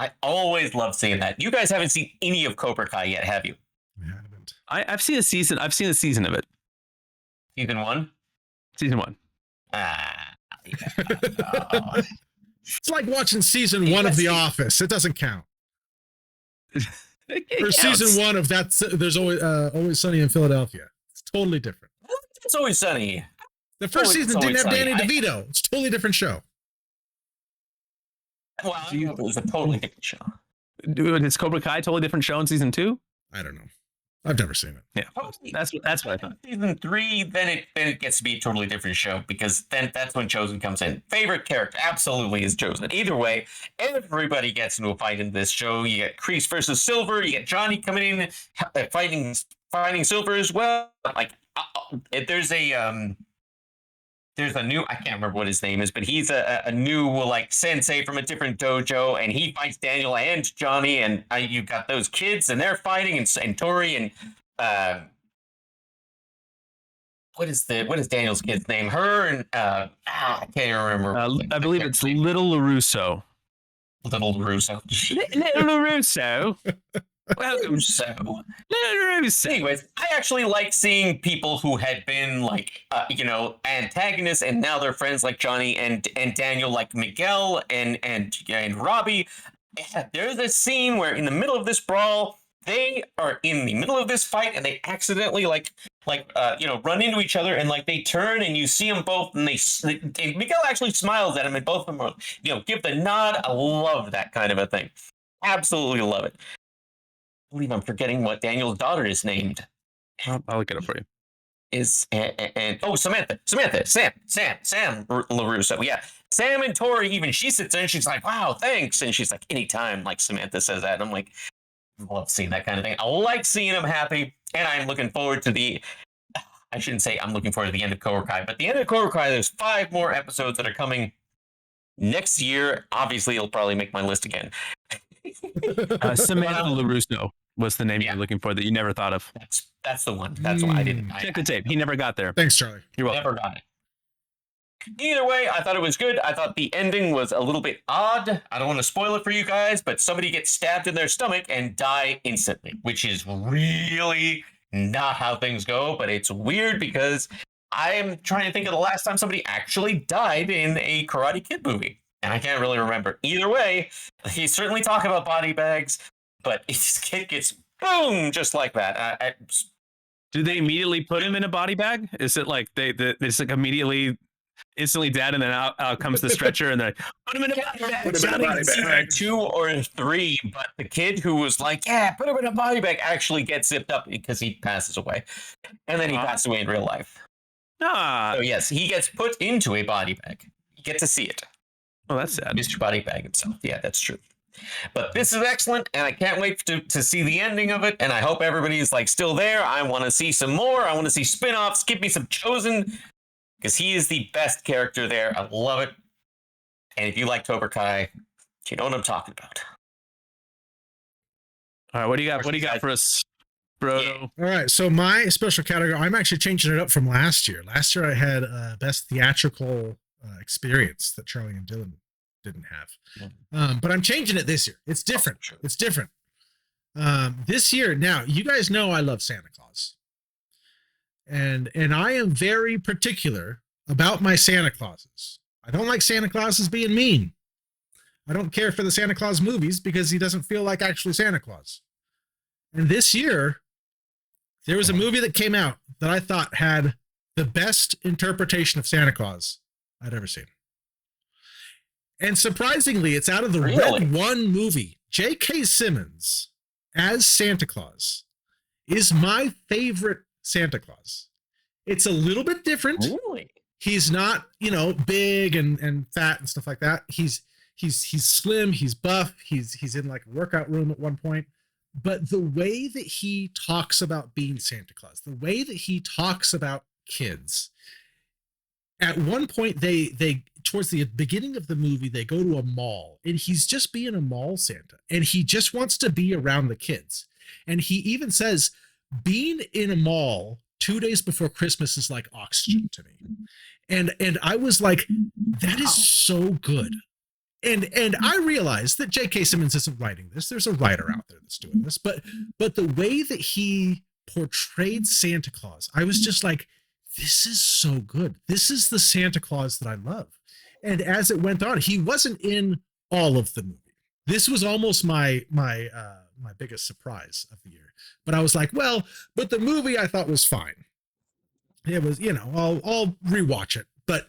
You guys haven't seen any of Cobra Kai yet, have you? I haven't. I've seen a season. I've seen a season of it. Season 1? Season 1. It's like watching season 1 of The Office. It doesn't count. Or season 1 of There's Always Sunny in Philadelphia. It's totally different. It's Always Sunny. The first season didn't have Danny DeVito. It's a totally different show. Well, it was a totally different show. Is Cobra Kai a totally different show in season 2? I don't know. I've never seen it. Yeah, that's what I thought. Season 3, then it gets to be a totally different show, because then that's when Chosen comes in. Favorite character absolutely is Chosen. Either way, everybody gets into a fight in this show. You get Kreese versus Silver. You get Johnny coming in fighting Silver as well. There's a new, I can't remember what his name is, but he's a new sensei from a different dojo, and he fights Daniel and Johnny, and you've got those kids, and they're fighting, and Tori and what is Daniel's kid's name? Her and I can't remember. I believe it's Little LaRusso. Little LaRusso. Little LaRusso. Welcome, Anyways, I actually like seeing people who had been antagonists, and now they're friends, like Johnny and Daniel, like Miguel and Robbie. There's a scene where in the middle of this brawl, they are in the middle of this fight, and they accidentally run into each other, and they turn, and you see them both, and Miguel actually smiles at him, and both of them are, give the nod. I love that kind of a thing. Absolutely love it. I believe I'm forgetting what Daniel's daughter is named. I'll look it up for you. Samantha, Sam LaRusso. Yeah, Sam and Tori. Even she sits there and she's like, "Wow, thanks." And she's like, "Anytime." Samantha says that, and I'm like, I love seeing that kind of thing. I like seeing them happy, and I'm looking forward to I shouldn't say I'm looking forward to the end of Cobra Kai, but the end of Cobra Kai. There's 5 more episodes that are coming next year. Obviously, it'll probably make my list again. Samantha LaRusso was the name you're looking for that you never thought of. That's the one. That's why I didn't. Check the tape. He never got there. Thanks, Charlie. You're welcome. Never got it. Either way, I thought it was good. I thought the ending was a little bit odd. I don't want to spoil it for you guys, but somebody gets stabbed in their stomach and die instantly, which is really not how things go. But it's weird because I am trying to think of the last time somebody actually died in a Karate Kid movie, and I can't really remember. Either way, he's certainly talking about body bags, but his kid gets boom just like that. Do they immediately put him in a body bag? Is it like it's like immediately instantly dead, and then out comes the stretcher, and they put him in a body bag? Put him in a body bag. 2 or 3, but the kid who was like, "Yeah, put him in a body bag," actually gets zipped up because he passes away, and then he passed away in real life. So yes, he gets put into a body bag. You get to see it. Oh, that's sad. Mr. Body Bag himself. Yeah, that's true. But this is excellent, and I can't wait to see the ending of it, and I hope everybody's like still there. I want to see some more. I want to see spin-offs. Give me some Chosen, because he is the best character there. I love it. And if you like Cobra Kai, you know what I'm talking about. All right, what do you got? What do you got for us, bro? Yeah. All right, so my special category, I'm actually changing it up from last year. Last year I had best theatrical experience that Charlie and Dylan didn't have. But I'm changing it this year. It's different. Sure. It's different. This year, now, you guys know I love Santa Claus. And I am very particular about my Santa Clauses. I don't like Santa Clauses being mean. I don't care for the Santa Claus movies because he doesn't feel like actually Santa Claus. And this year, there was a movie that came out that I thought had the best interpretation of Santa Claus I'd ever seen. And surprisingly, it's out of the Red One movie. J.K. Simmons as Santa Claus is my favorite Santa Claus. It's a little bit different. Really? He's not, big and fat and stuff like that. He's slim, he's buff, he's in like a workout room at one point. But the way that he talks about being Santa Claus, the way that he talks about kids, at one point they towards the beginning of the movie, they go to a mall and he's just being a mall Santa and he just wants to be around the kids. And he even says being in a mall 2 days before Christmas is like oxygen to me. And I was like, that is so good. And I realized that J.K. Simmons isn't writing this. There's a writer out there that's doing this. But the way that he portrayed Santa Claus, I was just like, this is so good. This is the Santa Claus that I love. And as it went on, he wasn't in all of the movie. This was almost my biggest surprise of the year. But I was like, well, but the movie I thought was fine. It was, I'll rewatch it. But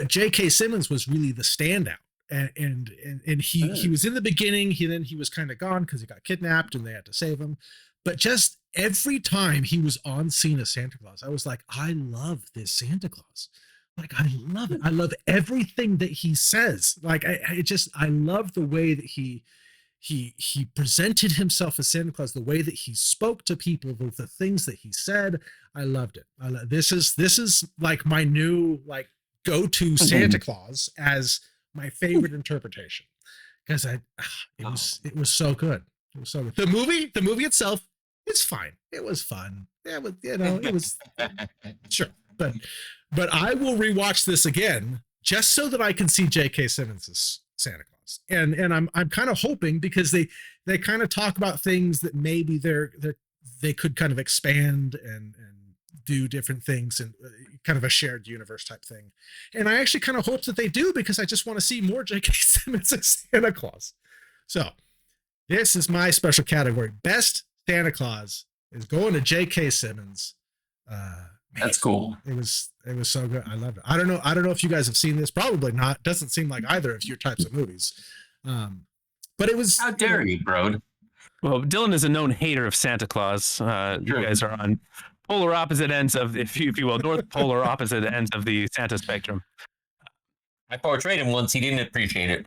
J.K. Simmons was really the standout. And he was in the beginning. He was kind of gone because he got kidnapped and they had to save him. But just every time he was on scene as Santa Claus, I was like, I love this Santa Claus. Like, I love it. I love everything that he says. Like, I love the way that he presented himself as Santa Claus, the way that he spoke to people, the things that he said. I loved it. This is like my new like go-to Santa Claus as my favorite interpretation, because it was so good. It was so good. The movie itself, it's fine. It was fun. It was sure. But I will rewatch this again just so that I can see J.K. Simmons' Santa Claus. And I'm kind of hoping, because they kind of talk about things that maybe they could kind of expand and do different things and kind of a shared universe type thing. And I actually kind of hope that they do, because I just want to see more J.K. Simmons as Santa Claus. So this is my special category. Best Santa Claus is going to J.K. Simmons. That's cool. It was so good. I loved it. I don't know if you guys have seen this. Probably not. Doesn't seem like either of your types of movies. But it was. How dare you, bro? Well, Dylan is a known hater of Santa Claus. You guys are on polar opposite ends of, if you will, north polar opposite ends of the Santa spectrum. I portrayed him once. He didn't appreciate it.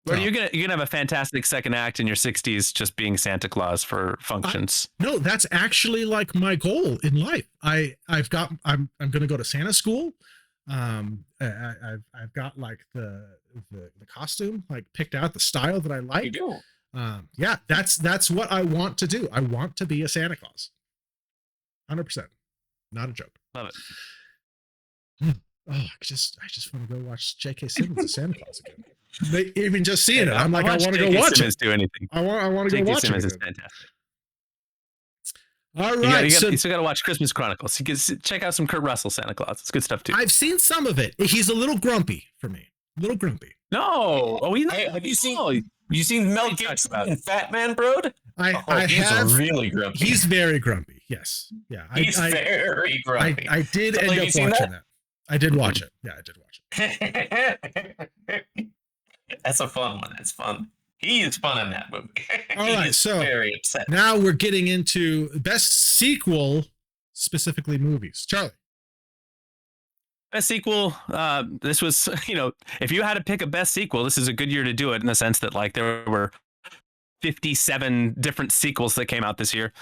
But you're gonna have a fantastic second act in your 60s, just being Santa Claus for functions. No, that's actually like my goal in life. I'm gonna go to Santa school. I've got like the costume like picked out, the style that I like. You do. Yeah, that's what I want to do. I want to be a Santa Claus. 100%. Not a joke. Love it. I just want to go watch J.K. Simmons as Santa Claus again. Even just seeing it, I'm like, I want to go watch it. Do anything. I want to go watch Simmons it. is fantastic. All right, you still got to watch Christmas Chronicles. You can check out some Kurt Russell Santa Claus. It's good stuff too. I've seen some of it. He's a little grumpy for me. A little grumpy. No, he's not. Have you seen Mel Gibson in Fat Man Broad? He's have. Really grumpy. He's very grumpy. Yes. Yeah. He's very grumpy. I did end up watching that. I did watch it. Yeah, I did watch it. That's a fun one. That's fun. He is fun in that movie. All right, so very upset. Now we're getting into best sequel, specifically movies. Charlie. Best sequel. This was, if you had to pick a best sequel, this is a good year to do it in the sense that like there were 57 different sequels that came out this year.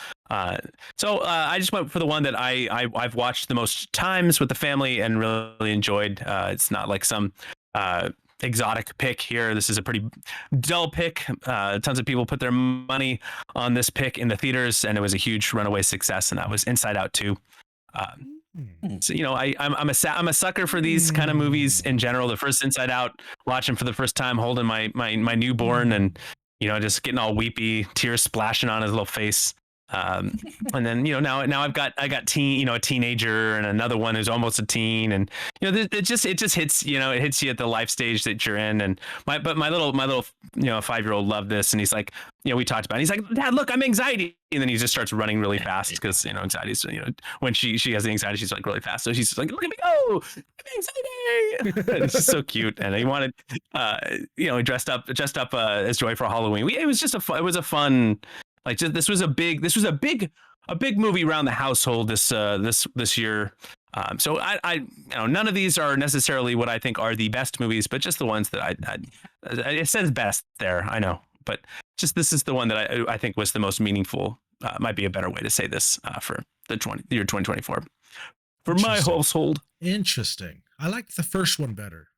So I just went for the one that I've watched the most times with the family and really enjoyed. It's not like some exotic pick here. This is a pretty dull pick. Tons of people put their money on this pick in the theaters, and it was a huge runaway success. And that was Inside Out 2. So I'm a sucker for these kind of movies in general. The first Inside Out, watching for the first time, holding my newborn, and just getting all weepy, tears splashing on his little face. And then now I got a teenager and another one who's almost a teen, and it just hits it hits you at the life stage that you're in. And my little 5-year-old loved this, and he's like, we talked about it. He's like, Dad, look, I'm anxiety, and then he just starts running really fast because anxiety is when she has the anxiety, she's like really fast, so she's like, look at me go, anxiety. It's just so cute, and he wanted dressed up as Joy for Halloween. It was a fun. This was a big movie around the household this year. So I none of these are necessarily what I think are the best movies, but just the ones that it says best there. I know, but just this is the one that I think was the most meaningful. Might be a better way to say this for the year 2024 for my household. Interesting. I like the first one better.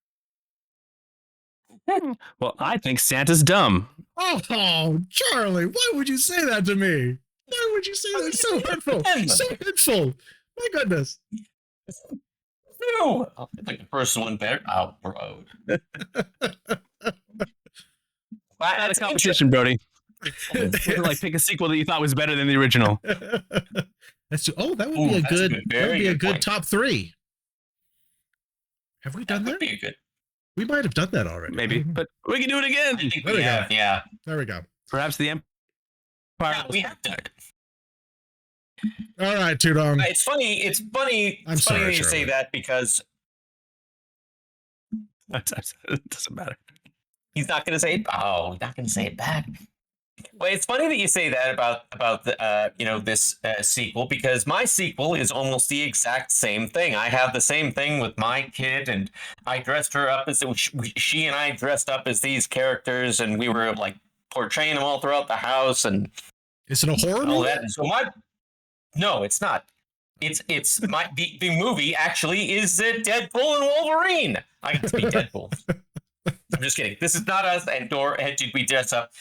Well, I think Santa's dumb. Oh, Charlie, why would you say that to me? Why would you say that? It's so hurtful. So hurtful. My goodness. No, I think the first one better. Oh, bro. That's a competition, Brody. Pick a sequel that you thought was better than the original. That would be a good top 3. Have we done that? Would be a good. We might have done that already. Maybe, but we can do it again. There we go. Yeah. There we go. Perhaps the Empire. Yeah, we have done it. All right, Tudong. It's funny. It's funny that you say that because it doesn't matter. He's not going to say it. Oh, he's not going to say it back. Well, it's funny that you say that about the this sequel, because my sequel is almost the exact same thing. I have the same thing with my kid, and I dressed her up as she and I dressed up as these characters, and we were like portraying them all throughout the house. And is it a horror movie? So no, it's not. It's the movie actually is Deadpool and Wolverine. I get to be Deadpool. I'm just kidding. This is not us, and nor did we dress up.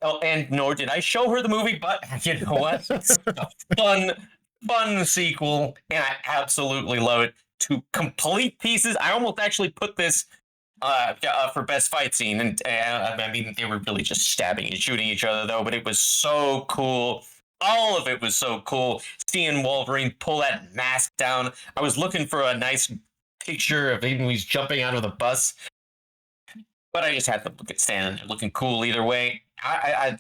Oh, and nor did I show her the movie, but you know what? It's a fun sequel, and I absolutely love it to complete pieces. I almost actually put this for best fight scene, and I mean, they were really just stabbing and shooting each other, though, but it was so cool. All of it was so cool. Seeing Wolverine pull that mask down. I was looking for a nice picture of him when he's jumping out of the bus, but I just had to look at standing there looking cool either way.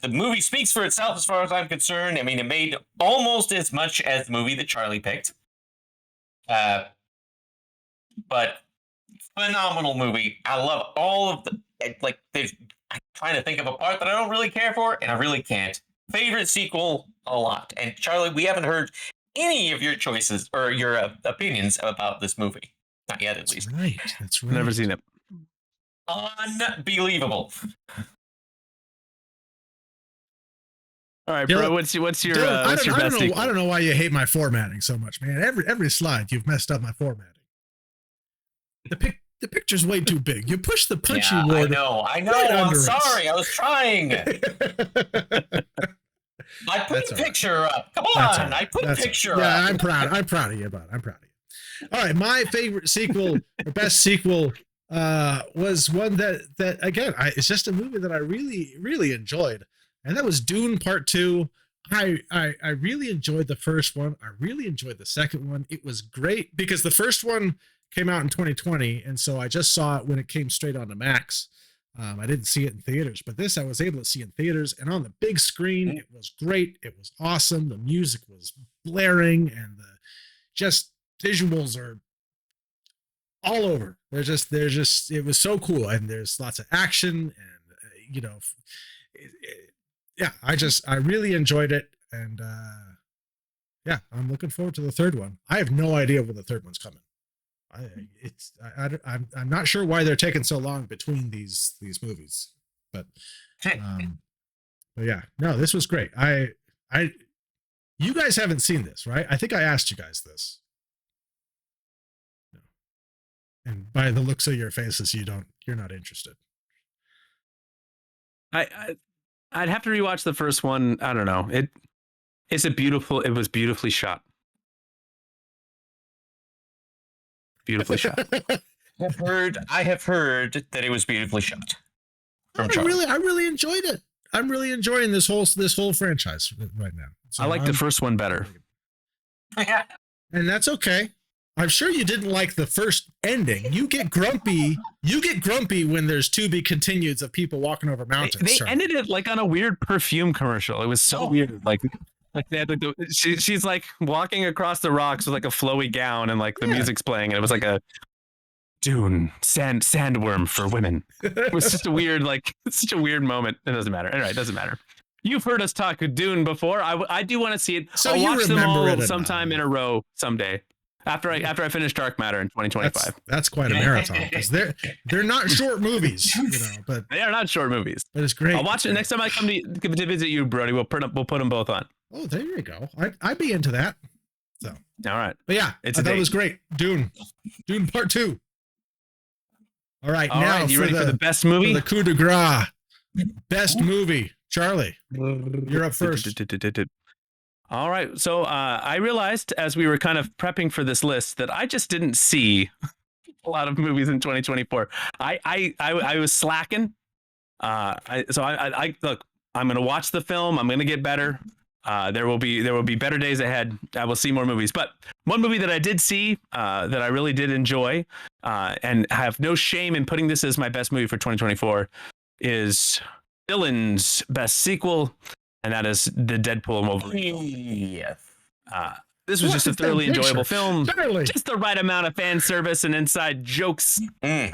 The movie speaks for itself as far as I'm concerned. I mean, it made almost as much as the movie that Charlie picked. But phenomenal movie. I love all of I'm trying to think of a part that I don't really care for, and I really can't. Favorite sequel, a lot. And Charlie, we haven't heard any of your choices or your opinions about this movie. Not yet, at least. That's right. Never seen it. Unbelievable. All right, bro. What's your best sequel? I don't know why you hate my formatting so much, man. Every slide you've messed up my formatting. The picture's way too big. You push the Punchy Award. I know. Right, I'm sorry. I was trying. I put the picture up. Come on. I put the picture up. Yeah, I'm proud of you about it. I'm proud of you. All right, my favorite sequel, or best sequel, was one that again, it's just a movie that I really enjoyed, and that was Dune Part Two. I really enjoyed the first one. I really enjoyed the second one. It was great because the first one came out in 2020, and so I just saw it when it came straight onto Max. I didn't see it in theaters, but this I was able to see in theaters and on the big screen. It was great. It was awesome. The music was blaring, and the just visuals are all over. They're just it was so cool, and there's lots of action, and yeah, I really enjoyed it, and yeah, I'm looking forward to the third one. I have no idea when the third one's coming. I'm not sure why they're taking so long between these movies, but yeah, no, this was great. You guys haven't seen this, right? I think I asked you guys this. And by the looks of your faces, you're not interested. I'd have to rewatch the first one. I don't know. It was beautifully shot. Beautifully shot. I have heard that it was beautifully shot. I really enjoyed it. I'm really enjoying this whole franchise right now. So I like the first one better. Yeah. And that's okay. I'm sure you didn't like the first ending. You get grumpy when there's to be continueds of people walking over mountains. They ended it like on a weird perfume commercial. It was so weird. Like they had she's like walking across the rocks with like a flowy gown, and like the music's playing, and it was like a Dune sandworm for women. It was just a weird, it's such a weird moment. It doesn't matter. Anyway, it doesn't matter. You've heard us talk Dune before. I do want to see it. So I'll watch them all sometime in a row someday. After I finish Dark Matter in 2025. That's quite a marathon, because they're not short movies, but they are not short movies. But it's great. I'll watch it next time I come to visit you, Brody. We'll put them both on. Oh, there you go. I'd be into that. So all right, but yeah, that was great. Dune Part 2. All right, now you ready for the best movie? For the coup de grace, best movie. Charlie, you're up first. All right. So I realized as we were kind of prepping for this list that I just didn't see a lot of movies in 2024. I was slacking. I look, I'm going to watch the film. I'm going to get better. There will be better days ahead. I will see more movies. But one movie that I did see that I really did enjoy and have no shame in putting this as my best movie for 2024 is Dylan's best sequel. And that is the Deadpool and Wolverine. Yes. This was just a thoroughly enjoyable film. Charlie. Just the right amount of fan service and inside jokes. You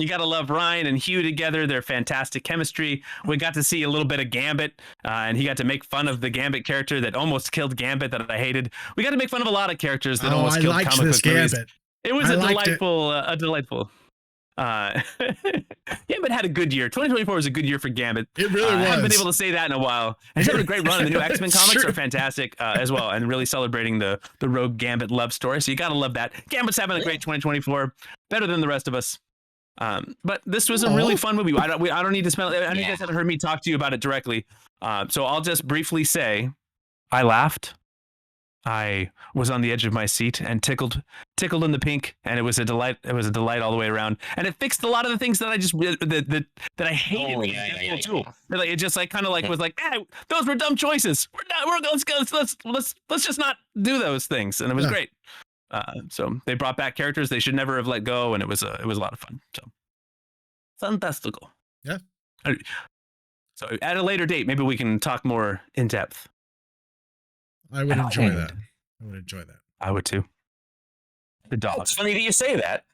got to love Ryan and Hugh together. They're fantastic chemistry. We got to see a little bit of Gambit, and he got to make fun of the Gambit character that almost killed Gambit that I hated. We got to make fun of a lot of characters that almost killed comic book movies. Gambit. It was a delightful. Gambit had a good year. 2024 was a good year for Gambit. It really was. I haven't been able to say that in a while. And he's having a great run. And the new X-Men comics are fantastic as well, and really celebrating the Rogue Gambit love story. So you gotta love that. Gambit's having a great 2024, better than the rest of us. But this was a really fun movie. I don't need to spend. I know you guys haven't heard me talk to you about it directly, so I'll just briefly say, I laughed. I was on the edge of my seat and tickled in the pink, and it was a delight. It was a delight all the way around, and it fixed a lot of the things that I just that I hated. Like it just was like, hey, those were dumb choices. Let's just not do those things, and it was great. So they brought back characters they should never have let go, and it was a lot of fun. So fantastical. Yeah. So at a later date, maybe we can talk more in depth. I would enjoy that. I would too. The dog. It's funny that you say that.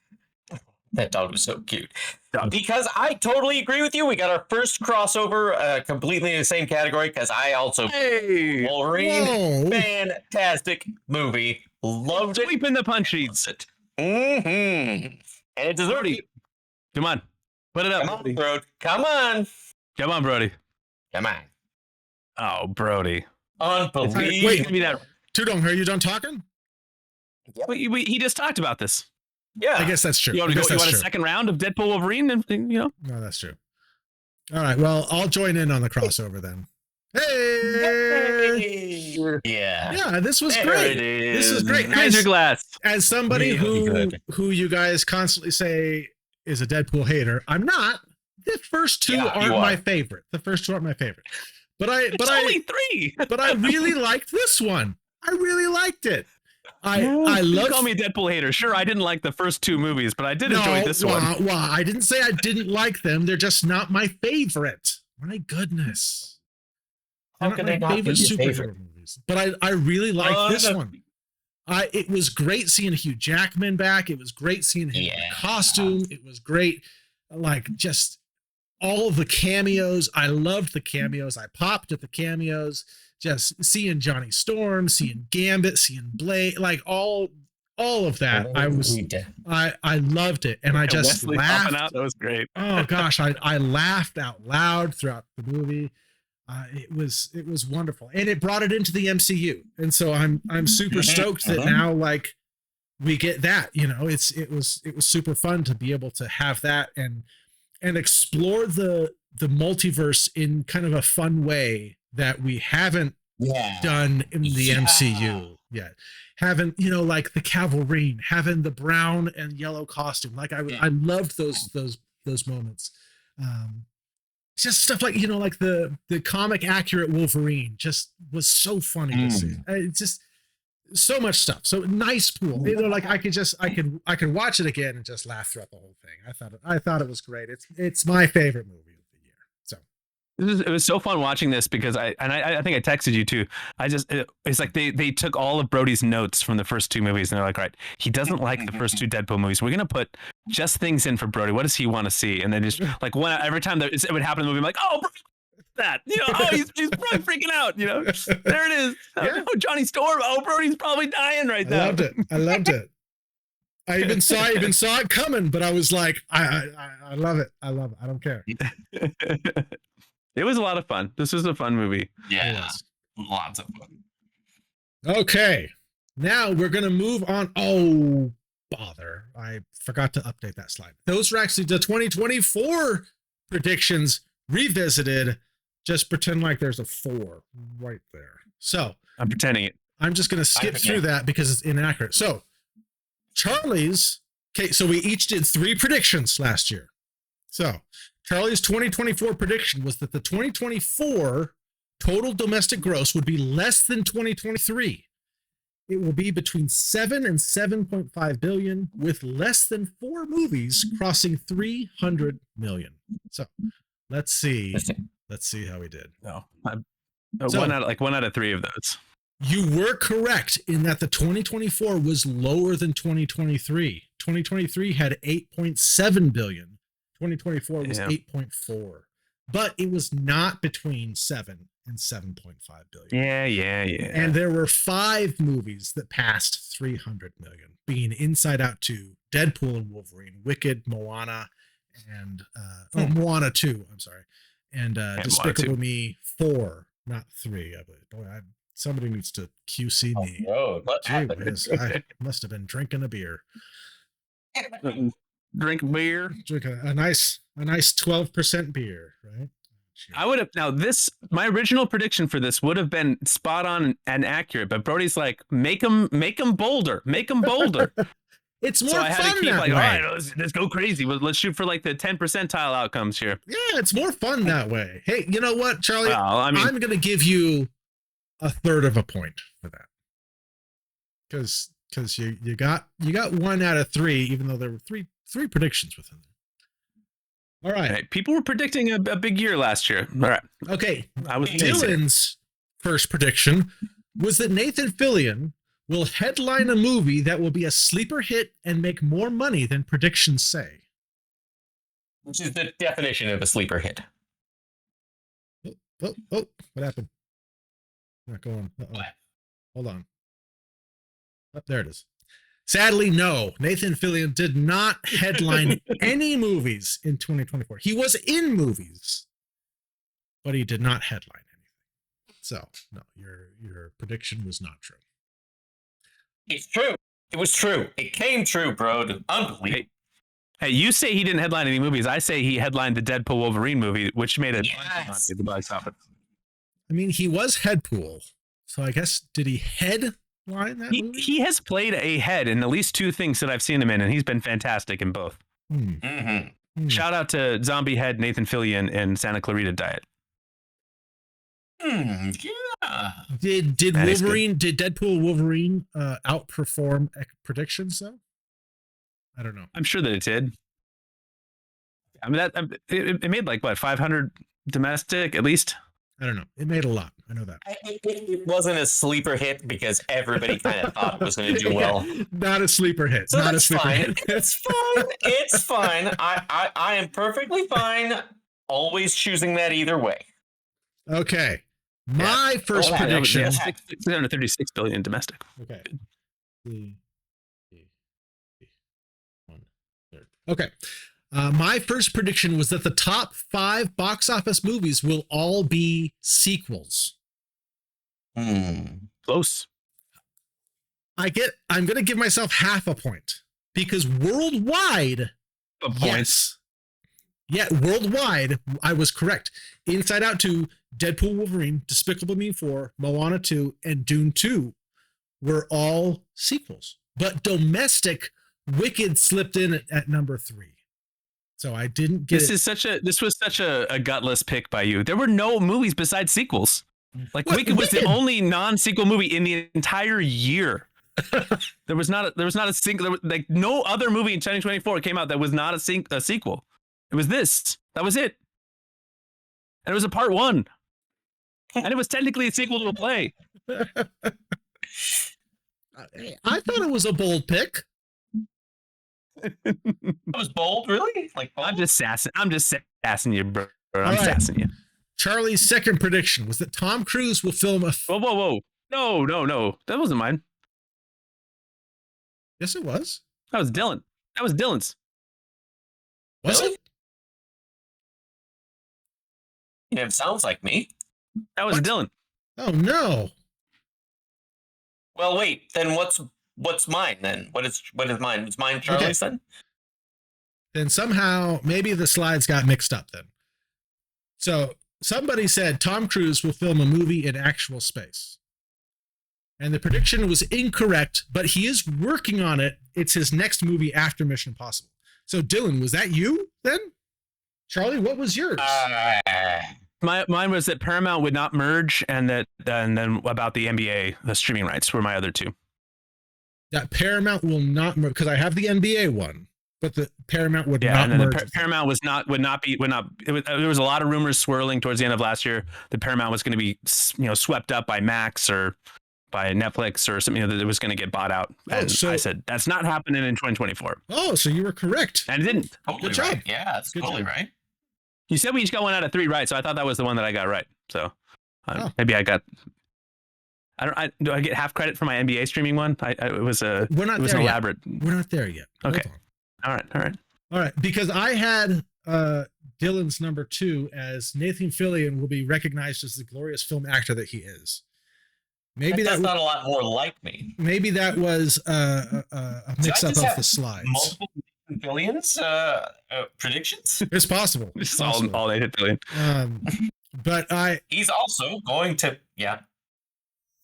That dog was so cute. Because I totally agree with you. We got our first crossover completely in the same category, because I also Wolverine. Whoa. Fantastic movie. Loved it. Sweeping the punchies. And it deserved it. Come on. Put it up. Come on, bro. Come on. Come on, Brody. Come on. Oh, Brody. Unbelievable. Wait, give me that. Tudong, are you done talking? Yep. He just talked about this. Yeah. I guess that's true. You want a second round of Deadpool Wolverine? No, that's true. All right. Well, I'll join in on the crossover then. Hey! Yeah. This was There great. it This was is. great. Raise your glass. As somebody Really who you guys constantly say is a Deadpool hater, I'm not. The first two Yeah, you aren't are. my favorite. The first two aren't my favorite. But It's only 3. but I really liked this one. I really liked it. I You love. call me a Deadpool hater. Sure, I didn't like the first 2 movies, but I did enjoy this one. Well, I didn't say I didn't like them. They're just not my favorite. My goodness. How They're could not they my not be favorite your superhero favorite? movies. But I really liked this no. one. It was great seeing Hugh Jackman back. It was great seeing him in the costume. It was great, like just all of the cameos. I loved the cameos. I popped at the cameos. Just seeing Johnny Storm, seeing Gambit, seeing Blade, like all of that. I loved it, and I just Wesley popping laughed. out. That was great. Oh gosh, I laughed out loud throughout the movie. It was wonderful, and it brought it into the MCU, and so I'm super stoked that now like we get that. It was super fun to be able to have that and explore the multiverse in kind of a fun way that we haven't done in the MCU yet. Having like the Cavalry, having the brown and yellow costume, like I loved those moments. Just stuff like like the comic accurate Wolverine just was so funny to see. It's just so much stuff. So nice pool. Like I could watch it again and just laugh throughout the whole thing. I thought it was great. It's my favorite movie of the year. So It was so fun watching this because I think I texted you too. It's like they took all of Brody's notes from the first 2 movies and they're like, right, he doesn't like the first 2 Deadpool movies. We're gonna put just things in for Brody. What does he want to see? And then just like every time it would happen in the movie, I'm like, oh, that he's probably freaking out. There it is. Yeah. Oh, Johnny Storm. Oh, Brody's probably dying right now. I loved it. I even saw it coming, but I was like, I love it. I love it. I don't care. It was a lot of fun. This was a fun movie. Yeah, lots of fun. Okay, now we're gonna move on. Oh, bother! I forgot to update that slide. Those are actually the 2024 predictions revisited. Just pretend like there's a 4 right there. So I'm pretending it. I'm just gonna skip through that because it's inaccurate. So Charlie's. Okay, so we each did 3 predictions last year. So Charlie's 2024 prediction was that the 2024 total domestic gross would be less than 2023. It will be between 7 and 7.5 billion, with less than 4 movies crossing 300 million. So let's see how we did. No, one out of 3 of those. You were correct in that the 2024 was lower than 2023. 2023 had 8.7 billion. 2024 was 8.4, but it was not between 7 and 7.5 billion. Yeah. And there were 5 movies that passed 300 million, being Inside Out 2, Deadpool and Wolverine, Wicked, Moana, and Moana 2. I'm sorry, and Despicable Me 4, not 3. I believe. Boy, somebody needs to QC me. Oh, what happened? I must have been drinking a beer. Drink beer. Drink a nice 12% beer, right? I would have my original prediction for this would have been spot on and accurate, but Brody's like, make them bolder. It's more so I had fun to keep that like, way. all right, let's go crazy. Let's shoot for like the 10 percentile outcomes here. Yeah, it's more fun that way. Hey, you know what, Charlie? Well, I mean, I'm going to give you a third of a point for that. Because you got 1 out of 3, even though there were three predictions within there. All right. Okay, people were predicting a big year last year. All right. Okay. I was Dylan's first prediction was that Nathan Fillion will headline a movie that will be a sleeper hit and make more money than predictions say. Which is the definition of a sleeper hit. Oh, what happened? Not going. Uh-oh. Hold on. Oh, there it is. Sadly, no. Nathan Fillion did not headline any movies in 2024. He was in movies, but he did not headline anything. So, no, your prediction was not true. It's true. It was true. It came true, bro. Unbelievable. Hey, you say he didn't headline any movies. I say he headlined the Deadpool Wolverine movie, which made a bunch of money at the box office. I mean, he was Headpool. So I guess, did he headline that movie? He has played a head in at least 2 things that I've seen him in, and he's been fantastic in both. Shout out to Zombie Head Nathan Fillion in Santa Clarita Diet. Yeah. Did Deadpool Wolverine outperform predictions though? I don't know. I'm sure that it did. I mean, it made like what, 500 domestic at least. I don't know. It made a lot. I know that. It wasn't a sleeper hit because everybody kind of thought it was going to do well. Not a sleeper hit. So Not that's a sleeper fine. hit. It's fine. It's fine. I am perfectly fine. Always choosing that either way. Okay. My first prediction. 636 billion domestic. Okay. Okay. My first prediction was that the top 5 box office movies will all be sequels. Close. I'm going to give myself half a point because worldwide, yes. Yeah, worldwide, I was correct. Inside Out 2, Deadpool Wolverine, Despicable Me 4, Moana 2, and Dune 2 were all sequels. But domestic, Wicked slipped in at number 3. So I didn't get This was such a gutless pick by you. There were no movies besides sequels. Like Wicked was the only non-sequel movie in the entire year. There was not a single, like no other movie in 2024 came out that was not a sequel. It was this. That was it. And it was a part 1. And it was technically a sequel to a play. I thought it was a bold pick. That was bold, really? Like bold? I'm just sassing you, bro. I'm right. sassing you. Charlie's second prediction was that Tom Cruise will film a... Whoa. No. That wasn't mine. Yes, it was. That was Dylan. That was Dylan's. Was Really? it? Yeah, it sounds like me. That was Dylan. Oh, no. Well, wait. Then what's mine then? What is mine? Is mine Charlie's then? Then somehow maybe the slides got mixed up then. So somebody said Tom Cruise will film a movie in actual space. And the prediction was incorrect, but he is working on it. It's his next movie after Mission Impossible. So Dylan, was that you then? Charlie, what was yours? Mine was that Paramount would not merge, and then about the NBA, the streaming rights were my other 2. That Paramount will not merge, because I have the NBA one, but the Paramount would not and then merge. Paramount there was a lot of rumors swirling towards the end of last year that Paramount was going to be, swept up by Max or by Netflix or something, that it was going to get bought out. And I said, that's not happening in 2024. Oh, so you were correct. And it didn't. Totally Good job. Right. Yeah, that's Good totally job. right. You said we each got 1 out of 3 right, so I thought that was the one that I got right. So maybe I got. Do I get half credit for my NBA streaming one? It was an elaborate. We're not there yet. Okay. All right. Because I had Dylan's number 2 as Nathan Fillion will be recognized as the glorious film actor that he is. Maybe that's not a lot more like me. Maybe that was a mix-up of the slides. Multiple billions predictions. It's possible. It's all they hit billion. But he's also going to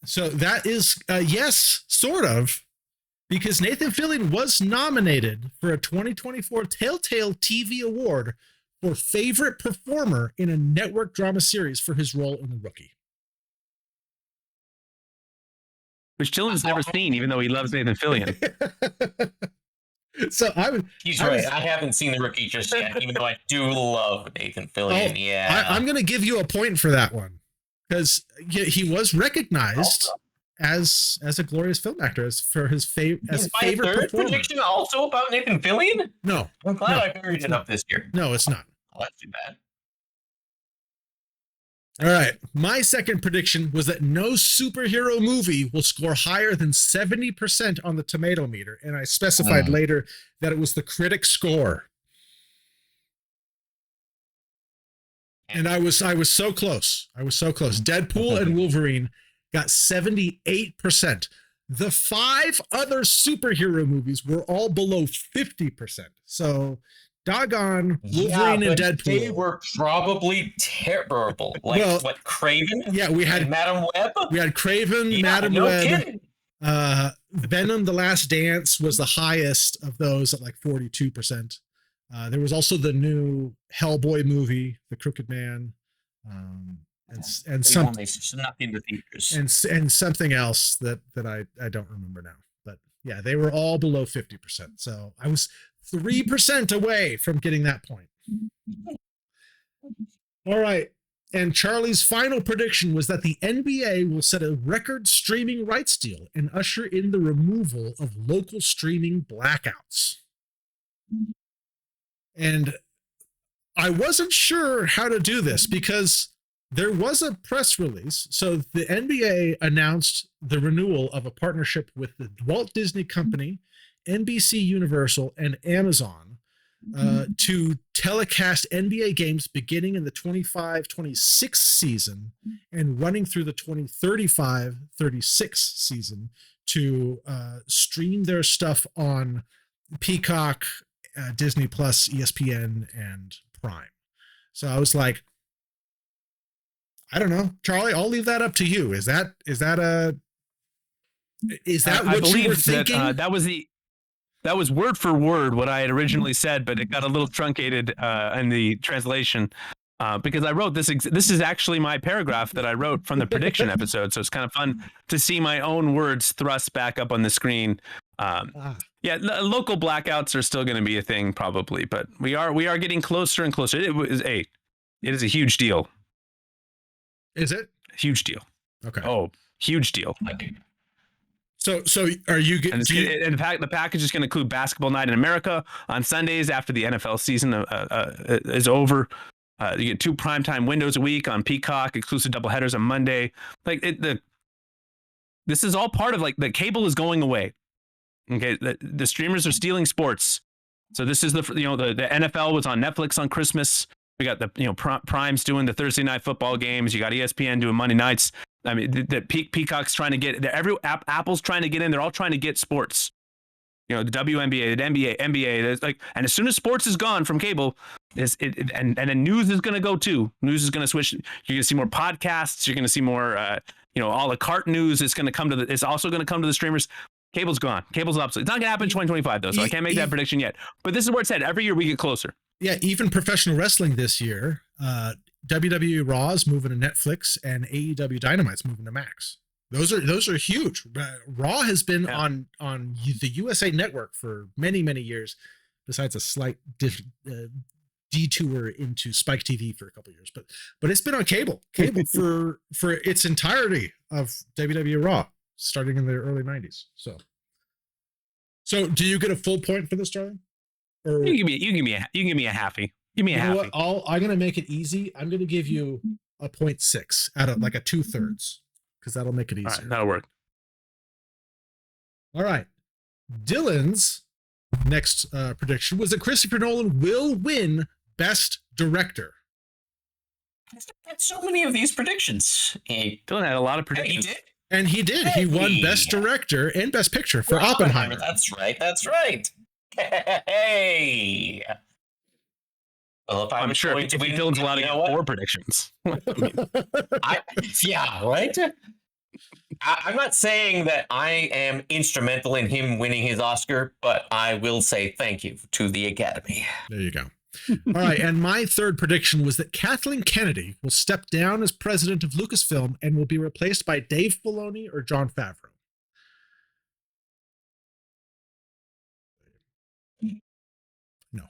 So that is yes, sort of, because Nathan Fillion was nominated for a 2024 Telltale TV Award for favorite performer in a network drama series for his role in The Rookie. Which Dylan's never seen, even though he loves Nathan Fillion. So He's right. I haven't seen The Rookie just yet, even though I do love Nathan Fillion. I'm going to give you a point for that one because he was recognized as a glorious film actor for his favorite performer. Prediction also about Nathan Fillion? No, I'm glad I buried it up this year. No, it's not. Oh, that's too bad. All right. My second prediction was that no superhero movie will score higher than 70% on the tomato meter. And I specified later that it was the critic score. And I was so close. Deadpool and Wolverine got 78%. The 5 other superhero movies were all below 50%. So doggone Yeah, Wolverine and but Deadpool. they were probably terrible. Like Well, what, Craven? Yeah, we had and Madam Web. We had Craven, Yeah, Madam no Web. kidding. Venom: The Last Dance was the highest of those at like 42%. There was also the new Hellboy movie, The Crooked Man, and some snuck into theaters. and something else that I don't remember now. But yeah, they were all below 50%. So I was 3% away from getting that point. All right. And Charlie's final prediction was that the NBA will set a record streaming rights deal and usher in the removal of local streaming blackouts. And I wasn't sure how to do this because there was a press release. So the NBA announced the renewal of a partnership with the Walt Disney Company, NBC Universal, and Amazon to telecast NBA games beginning in the 25-26 season and running through the 2035-36 season to stream their stuff on Peacock, Disney Plus, ESPN, and Prime. So I was like, I don't know, Charlie, I'll leave that up to you. Is that what you were thinking? That was word for word what I had originally said, but it got a little truncated in the translation because I wrote this. This is actually my paragraph that I wrote from the prediction episode. So it's kind of fun to see my own words thrust back up on the screen. Yeah, local blackouts are still going to be a thing probably, but we are getting closer and closer. It is a huge deal. Is it? Huge deal. Okay. Oh, huge deal. So are you getting? And the package is going to include basketball night in America on Sundays after the NFL season is over. You get 2 primetime windows a week on Peacock, exclusive doubleheaders on Monday. This is all part of the cable is going away. Okay, the streamers are stealing sports. So this is the NFL was on Netflix on Christmas. We got the Prime's doing the Thursday night football games. You got ESPN doing Monday nights. I mean, the Peacock's trying to get Apple's trying to get in. They're all trying to get sports. The WNBA, the NBA. And as soon as sports is gone from cable, and then news is going to go too. News is going to switch. You're going to see more podcasts. You're going to see more, a la carte news. It's going to come to it's also going to come to the streamers. Cable's gone. Cable's obsolete. It's not going to happen in 2025 though, so I can't make that prediction yet. But this is where it's at. Every year we get closer. Yeah, even professional wrestling this year. WWE Raw is moving to Netflix and AEW Dynamite's moving to Max. Those are huge. Raw has been on the USA Network for many years, besides a slight detour into Spike TV for a couple of years. But it's been on cable for its entirety of WWE Raw, starting in the early 90s. So do you get a full point for this, Charlie? Or, you give me a halfie. Give me a halfie. I'm gonna make it easy. I'm gonna give you a 0.6 out of like a 2/3, because that'll make it easier. All right, that'll work. All right. Dylan's next prediction was that Christopher Nolan will win Best Director. Had so many of these predictions. Dylan had a lot of predictions. He did. And he did. He won Best Director and Best Picture for Oppenheimer. That's right. Hey. Well, I'm sure if Dylan's allowed to get 4 predictions. Yeah, right? I'm not saying that I am instrumental in him winning his Oscar, but I will say thank you to the Academy. There you go. All right. And my third prediction was that Kathleen Kennedy will step down as president of Lucasfilm and will be replaced by Dave Filoni or Jon Favreau. No,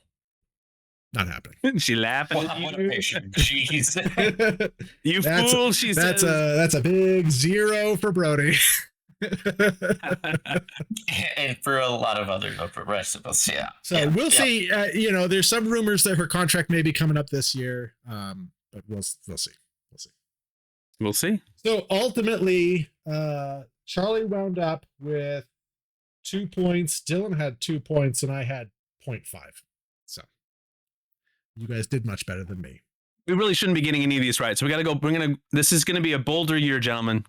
not happening. She laughing at you. Jeez. You fool, she says. That's a big 0 for Brody. And for a lot of other rest of us, yeah. So we'll see. There's some rumors that her contract may be coming up this year, but we'll see. We'll see. So ultimately, Charlie wound up with 2 points. Dylan had 2 points, and I had 0.5. So you guys did much better than me. We really shouldn't be getting any of these right. So we got to go. This is going to be a bolder year, gentlemen.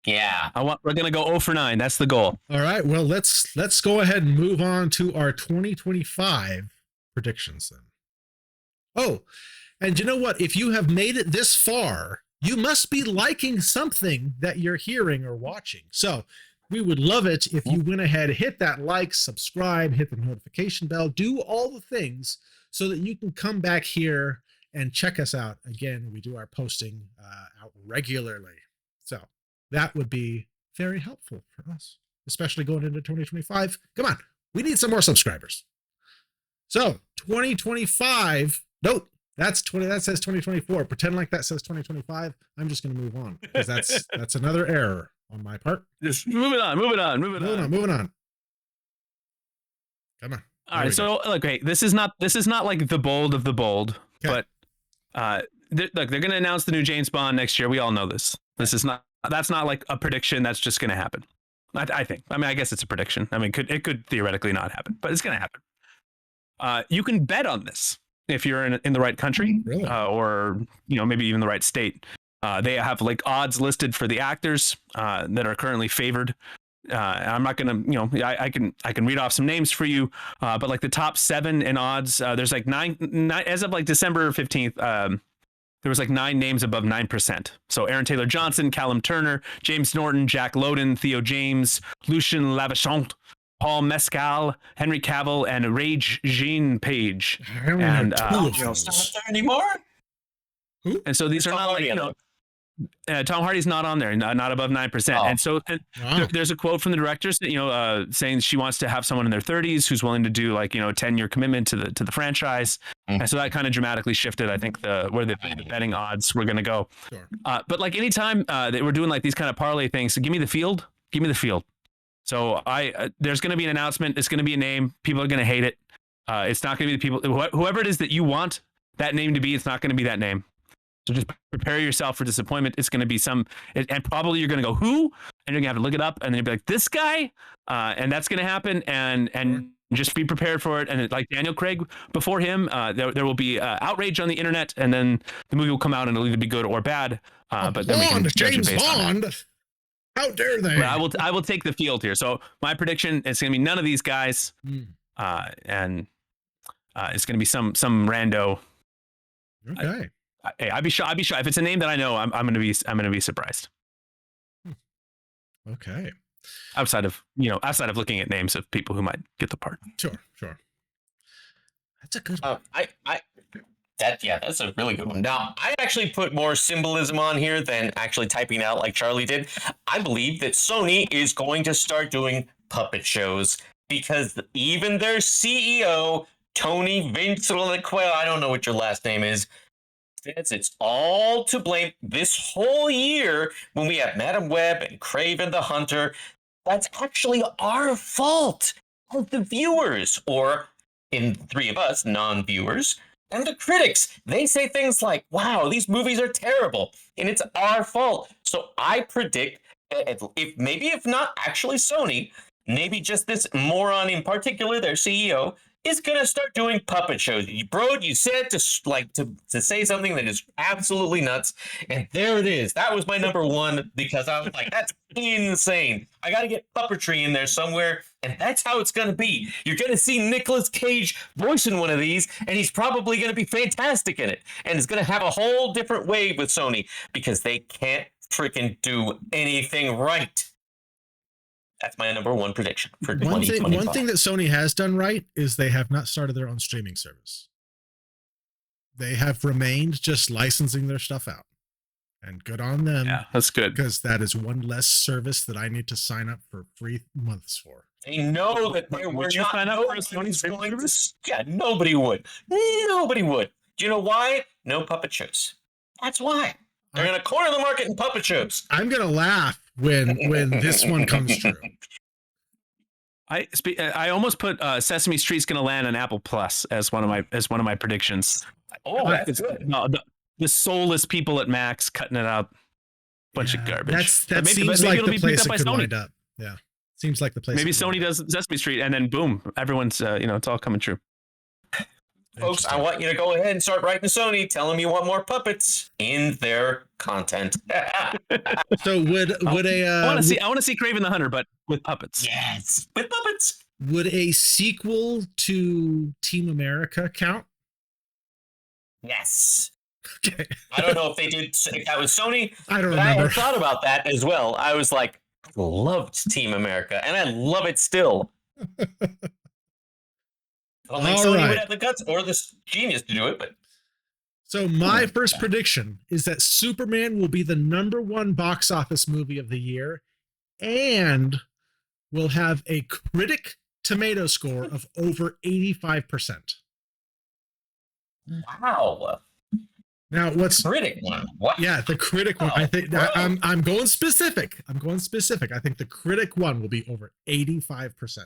Yeah. We're going to go 0 for 9. That's the goal. All right. Well, let's go ahead and move on to our 2025 predictions then. Oh, and you know what? If you have made it this far, you must be liking something that you're hearing or watching. So we would love it if you went ahead, hit that like, subscribe, hit the notification bell, do all the things so that you can come back here and check us out. Again, we do our posting out regularly. So that would be very helpful for us, especially going into 2025. Come on, we need some more subscribers. So 2025, nope, that's 20. That says 2024. Pretend like that says 2025. I'm just going to move on because that's another error on my part. Just moving on. Moving on. Come on. All right. So okay, this is not like the bold of the bold, Okay. but look, they're going to announce the new James Bond next year. We all know this. That's not like a prediction. That's just going to happen. I think. I mean, I guess it's a prediction. I mean, it could theoretically not happen, but it's going to happen. You can bet on this if you're in the right country, Really? Or maybe even the right state. They have like odds listed for the actors that are currently favored. I'm not gonna, I can read off some names for you, but like the top 7 in odds, there's like nine as of like December 15th. There was like 9 names above 9%. So Aaron Taylor Johnson, Callum Turner, James Norton, Jack Lowden, Theo James, Lucien Lavachant, Paul Mescal, Henry Cavill, and Rage Jean Page. I don't And know Not there anymore. and so these are not like Tom Hardy's not on there, not above 9%. Oh. And so Wow. there's a quote from the directors, saying she wants to have someone in their 30s who's willing to do like, a 10-year commitment to the franchise. And so that kind of dramatically shifted, I think, where the betting odds were going to go. Sure. But like anytime that we're doing like these kind of parlay things, so give me the field. So there's going to be an announcement. It's going to be a name. People are going to hate it. It's not going to be the people, whoever it is that you want that name to be, it's not going to be that name. So just prepare yourself for disappointment. It's going to be and probably you're going to go, who? And you're going to have to look it up, and then you'll be like, this guy? And that's going to happen. And just be prepared for it. And like Daniel Craig before him, there will be outrage on the internet, and then the movie will come out and it'll either be good or bad. But then we can judge it based on that. How dare they? But I will take the field here. So my prediction is going to be none of these guys, and it's going to be some rando. Okay. Hey, I'd be shy if it's a name that I know. I'm going to be surprised. Okay. Outside of looking at names of people who might get the part. Sure. That's a good one. That's a really good one. Now, I actually put more symbolism on here than actually typing out like Charlie did. I believe that Sony is going to start doing puppet shows because even their CEO, Tony Vinciquel, I don't know what your last name is, says it's all to blame this whole year when we have Madam Web and Craven the Hunter. That's actually our fault of the viewers, or in 3 of us, non-viewers. And the critics, they say things like, wow, these movies are terrible, and it's our fault. So I predict that if not actually Sony, maybe just this moron in particular, their CEO, is going to start doing puppet shows. You said to say something that is absolutely nuts, and there it is. That was my number 1 because I was like, that's insane. I got to get puppetry in there somewhere, and that's how it's going to be. You're going to see Nicolas Cage voicing one of these, and he's probably going to be fantastic in it, and it's going to have a whole different wave with Sony because they can't freaking do anything right. That's my number 1 prediction for 2025. One thing that Sony has done right is they have not started their own streaming service. They have remained just licensing their stuff out. And good on them. Yeah, that's good. Because that is one less service that I need to sign up for 3 months for. They know that there were not sign up for a Sony streaming service? Yeah, nobody would. Nobody would. Do you know why? No puppet shows. That's why. They're going to corner the market in puppet shows. I'm going to laugh when this one comes true. I almost put Sesame Street's going to land on Apple Plus as one of my predictions. Oh, that's good. No, the soulless people at Max cutting it out, bunch of garbage. That seems like the place it could wind up. Yeah, seems like the place. Maybe Sony does Sesame Street, and then boom, everyone's it's all coming true. Folks, I want you to go ahead and start writing to Sony. Tell them you want more puppets in their content. So would I want to see Craven the Hunter, but with puppets. Yes, with puppets. Would a sequel to Team America count? Yes. Okay. I don't know if that was Sony, I don't but I remember. had thought about that as well. I was like, I loved Team America, and I love it still. I don't think All Sony right. would have the guts or the genius to do it, but So my first prediction is that Superman will be the #1 box office movie of the year and will have a critic tomato score of over 85%. wow. Now, what's Critic one. Wow. yeah, the critic one. I think I'm going specific. I think the critic one will be over 85%.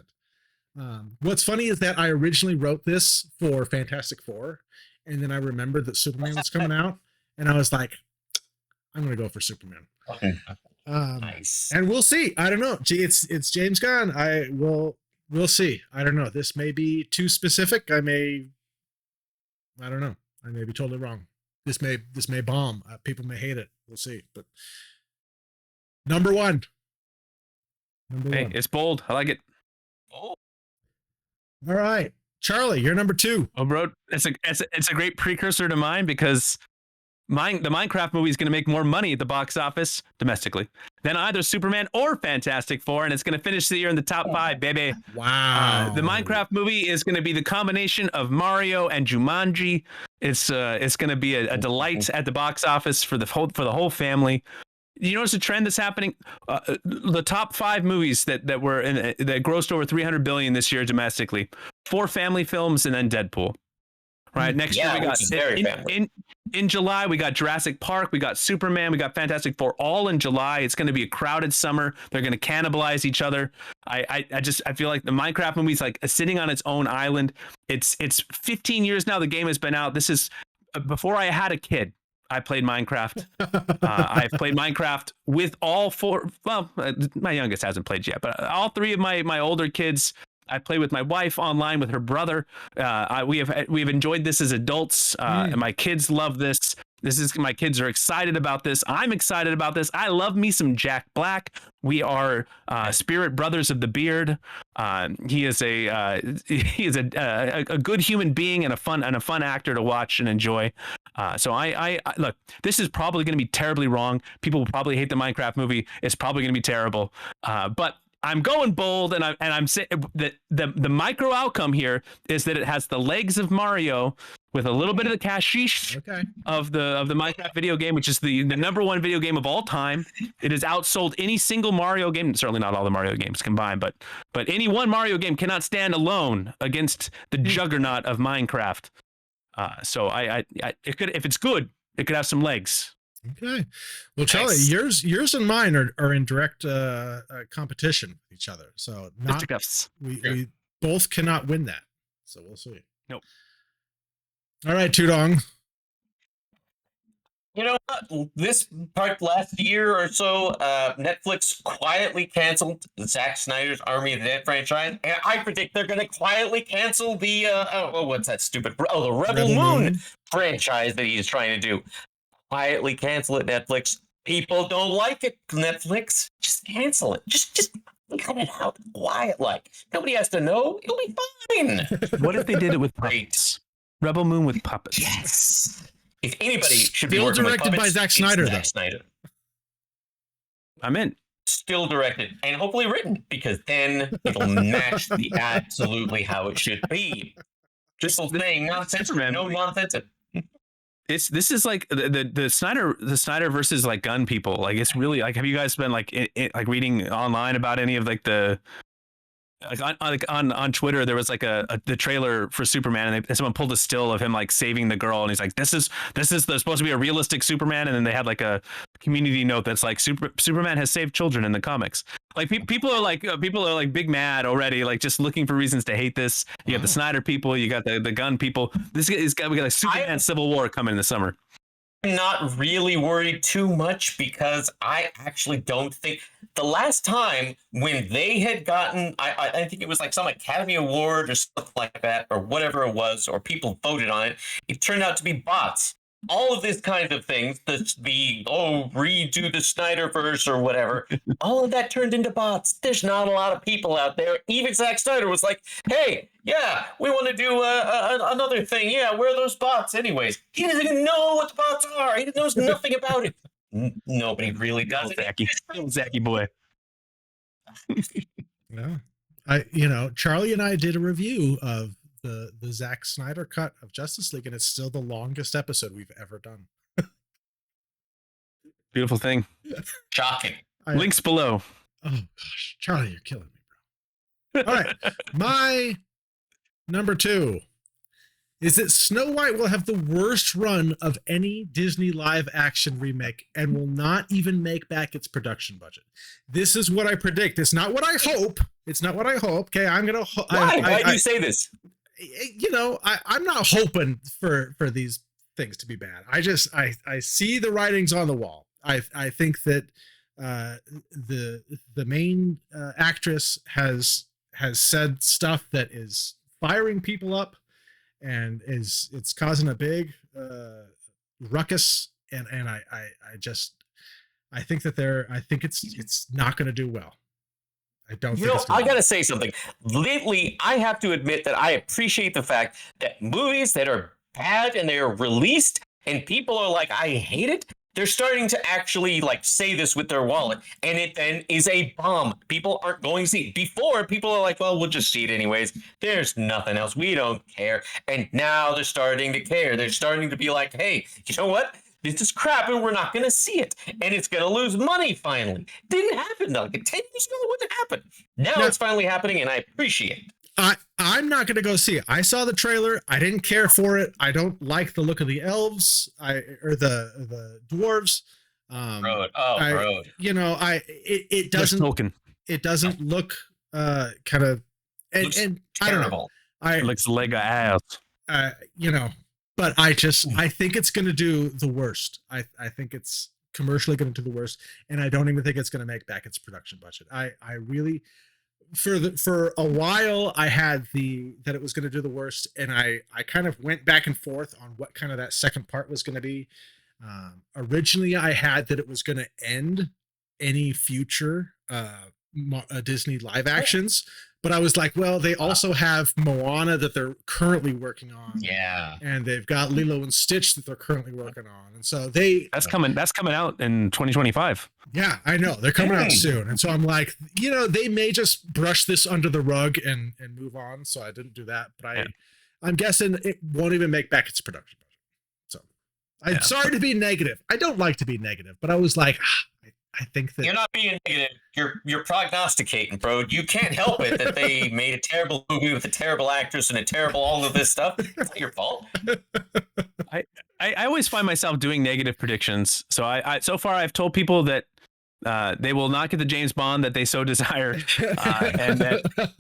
What's funny is that I originally wrote this for Fantastic Four, and then I remembered that Superman was coming out, and I was like, I'm gonna go for Superman. Nice. And we'll see. I don't know. It's James Gunn. We'll see. I don't know. This may be too specific. I don't know. I may be totally wrong. This may bomb. People may hate it. We'll see. But number one. Hey, it's bold. I like it. Oh, All right, Charlie, you're number 2. Oh, bro, it's a great precursor to mine because the Minecraft movie is going to make more money at the box office domestically than either Superman or Fantastic Four, and it's going to finish the year in the top 5, baby. Wow. The Minecraft movie is going to be the combination of Mario and Jumanji. It's going to be a delight at the box office for the whole family. You notice a trend that's happening? The top 5 movies that grossed over 300 billion this year domestically: 4 family films and then Deadpool. Right. Next year we got in July we got Jurassic Park, we got Superman, we got Fantastic Four, all in July. It's going to be a crowded summer. They're going to cannibalize each other. I feel like the Minecraft movie is like sitting on its own island. It's 15 years now the game has been out. This is before I had a kid. I played Minecraft. I've played Minecraft with all 4. Well, my youngest hasn't played yet, but all 3 of my older kids. I play with my wife online with her brother. We've enjoyed this as adults. And my kids love this. My kids are excited about this. I'm excited about this. I love me some Jack Black. We are spirit brothers of the beard. He is a good human being and a fun actor to watch and enjoy. So I look, this is probably going to be terribly wrong. People will probably hate the Minecraft movie. It's probably going to be terrible. But I'm going bold, and I'm saying that the micro outcome here is that it has the legs of Mario with a little bit of the cashish of the Minecraft video game, which is the #1 video game of all time. It has outsold any single Mario game, certainly not all the Mario games combined, but any one Mario game cannot stand alone against the juggernaut of Minecraft. So it could, if it's good, it could have some legs. Okay. Well, Charlie, yours and mine are in direct competition with each other. So we both cannot win that. So we'll see. Nope. All right, Tudong. You know what? This last year or so, Netflix quietly canceled Zack Snyder's Army of the Dead franchise, and I predict they're going to quietly cancel the what's that stupid? The Rebel Moon franchise that he's trying to do. Quietly cancel it, Netflix. People don't like it, Netflix. Just cancel it. Just cut it out. Quiet like. Nobody has to know. It'll be fine. What if they did it with puppets? Rebel Moon with puppets. Yes. If anybody should be still working directed with by puppets, Zack Snyder, Zack Snyder. I'm in. Still directed and hopefully written, because then it'll match the absolutely how it should be. Just saying nonsense, no nonsense. This is like the Snyder versus like gun people. Like it's really like, have you guys been like like reading online about any of like the on Twitter? There was like the trailer for Superman, and someone pulled a still of him like saving the girl, and he's like, this is supposed to be a realistic Superman, and then they had like a community note that's like Superman has saved children in the comics. Like people are like big mad already, like just looking for reasons to hate this. You got the Snyder people, you got the gun people. We got like Superman Civil War coming in the summer. I'm not really worried too much, because I actually don't think the last time when they had gotten, I think it was like some Academy Award or something like that, or whatever it was, or people voted on it, it turned out to be bots. All of these kinds of things, redo the Snyderverse or whatever, all of that turned into bots. There's not a lot of people out there. Even Zack Snyder was like, hey, Yeah, we want to do another thing. Yeah, where are those bots, anyways? He doesn't even know what the bots are. He knows nothing about it. Nobody really does it. Little Zachy boy. Yeah. Charlie and I did a review of the Zack Snyder cut of Justice League, and it's still the longest episode we've ever done. Beautiful thing. Shocking. Links below. Oh gosh, Charlie, you're killing me, bro. All right, my number 2 is that Snow White will have the worst run of any Disney live action remake and will not even make back its production budget. This is what I predict. It's not what I hope. It's not what I hope. Okay, I'm gonna. Why do you say this? I'm not hoping for these things to be bad. I see the writings on the wall. I think that the main actress has said stuff that is firing people up, and it's causing a big ruckus, and I think it's not going to do well. I don't think I gotta say something. Lately, I have to admit that I appreciate the fact that movies that are bad and they are released and people are like, I hate it. They're starting to actually say this with their wallet, and it then is a bomb. People aren't going to see it. Before, people are like, well, we'll just see it anyways. There's nothing else. We don't care. And now they're starting to care. They're starting to be like, hey, you know what? This is crap, and we're not going to see it. And it's going to lose money finally. Didn't happen, like 10 years ago, it wouldn't happen. Now it's finally happening, and I appreciate it. I'm not going to go see it. I saw the trailer. I didn't care for it. I don't like the look of the elves or the dwarves. Road. It doesn't. It doesn't look kind of and I don't know. It looks like a ass. But I think it's going to do the worst. I think it's commercially going to do the worst, and I don't even think it's going to make back its production budget. I really. For a while I had that it was going to do the worst, and I kind of went back and forth on what kind of that second part was going to be. Originally I had that it was going to end any future Disney live actions, but I was like, well, they also have Moana that they're currently working on. Yeah. And they've got Lilo and Stitch that they're currently working on. And so that's coming out in 2025. Yeah, I know. They're coming out soon. And so I'm like, they may just brush this under the rug and move on. So I didn't do that, but I'm guessing it won't even make back its production budget. So I'm sorry to be negative. I don't like to be negative, but I was like, I think that you're not being negative. You're prognosticating, bro. You can't help it that they made a terrible movie with a terrible actress and a terrible all of this stuff. It's not your fault. I always find myself doing negative predictions. So I so far I've told people that they will not get the James Bond that they so desire, and that.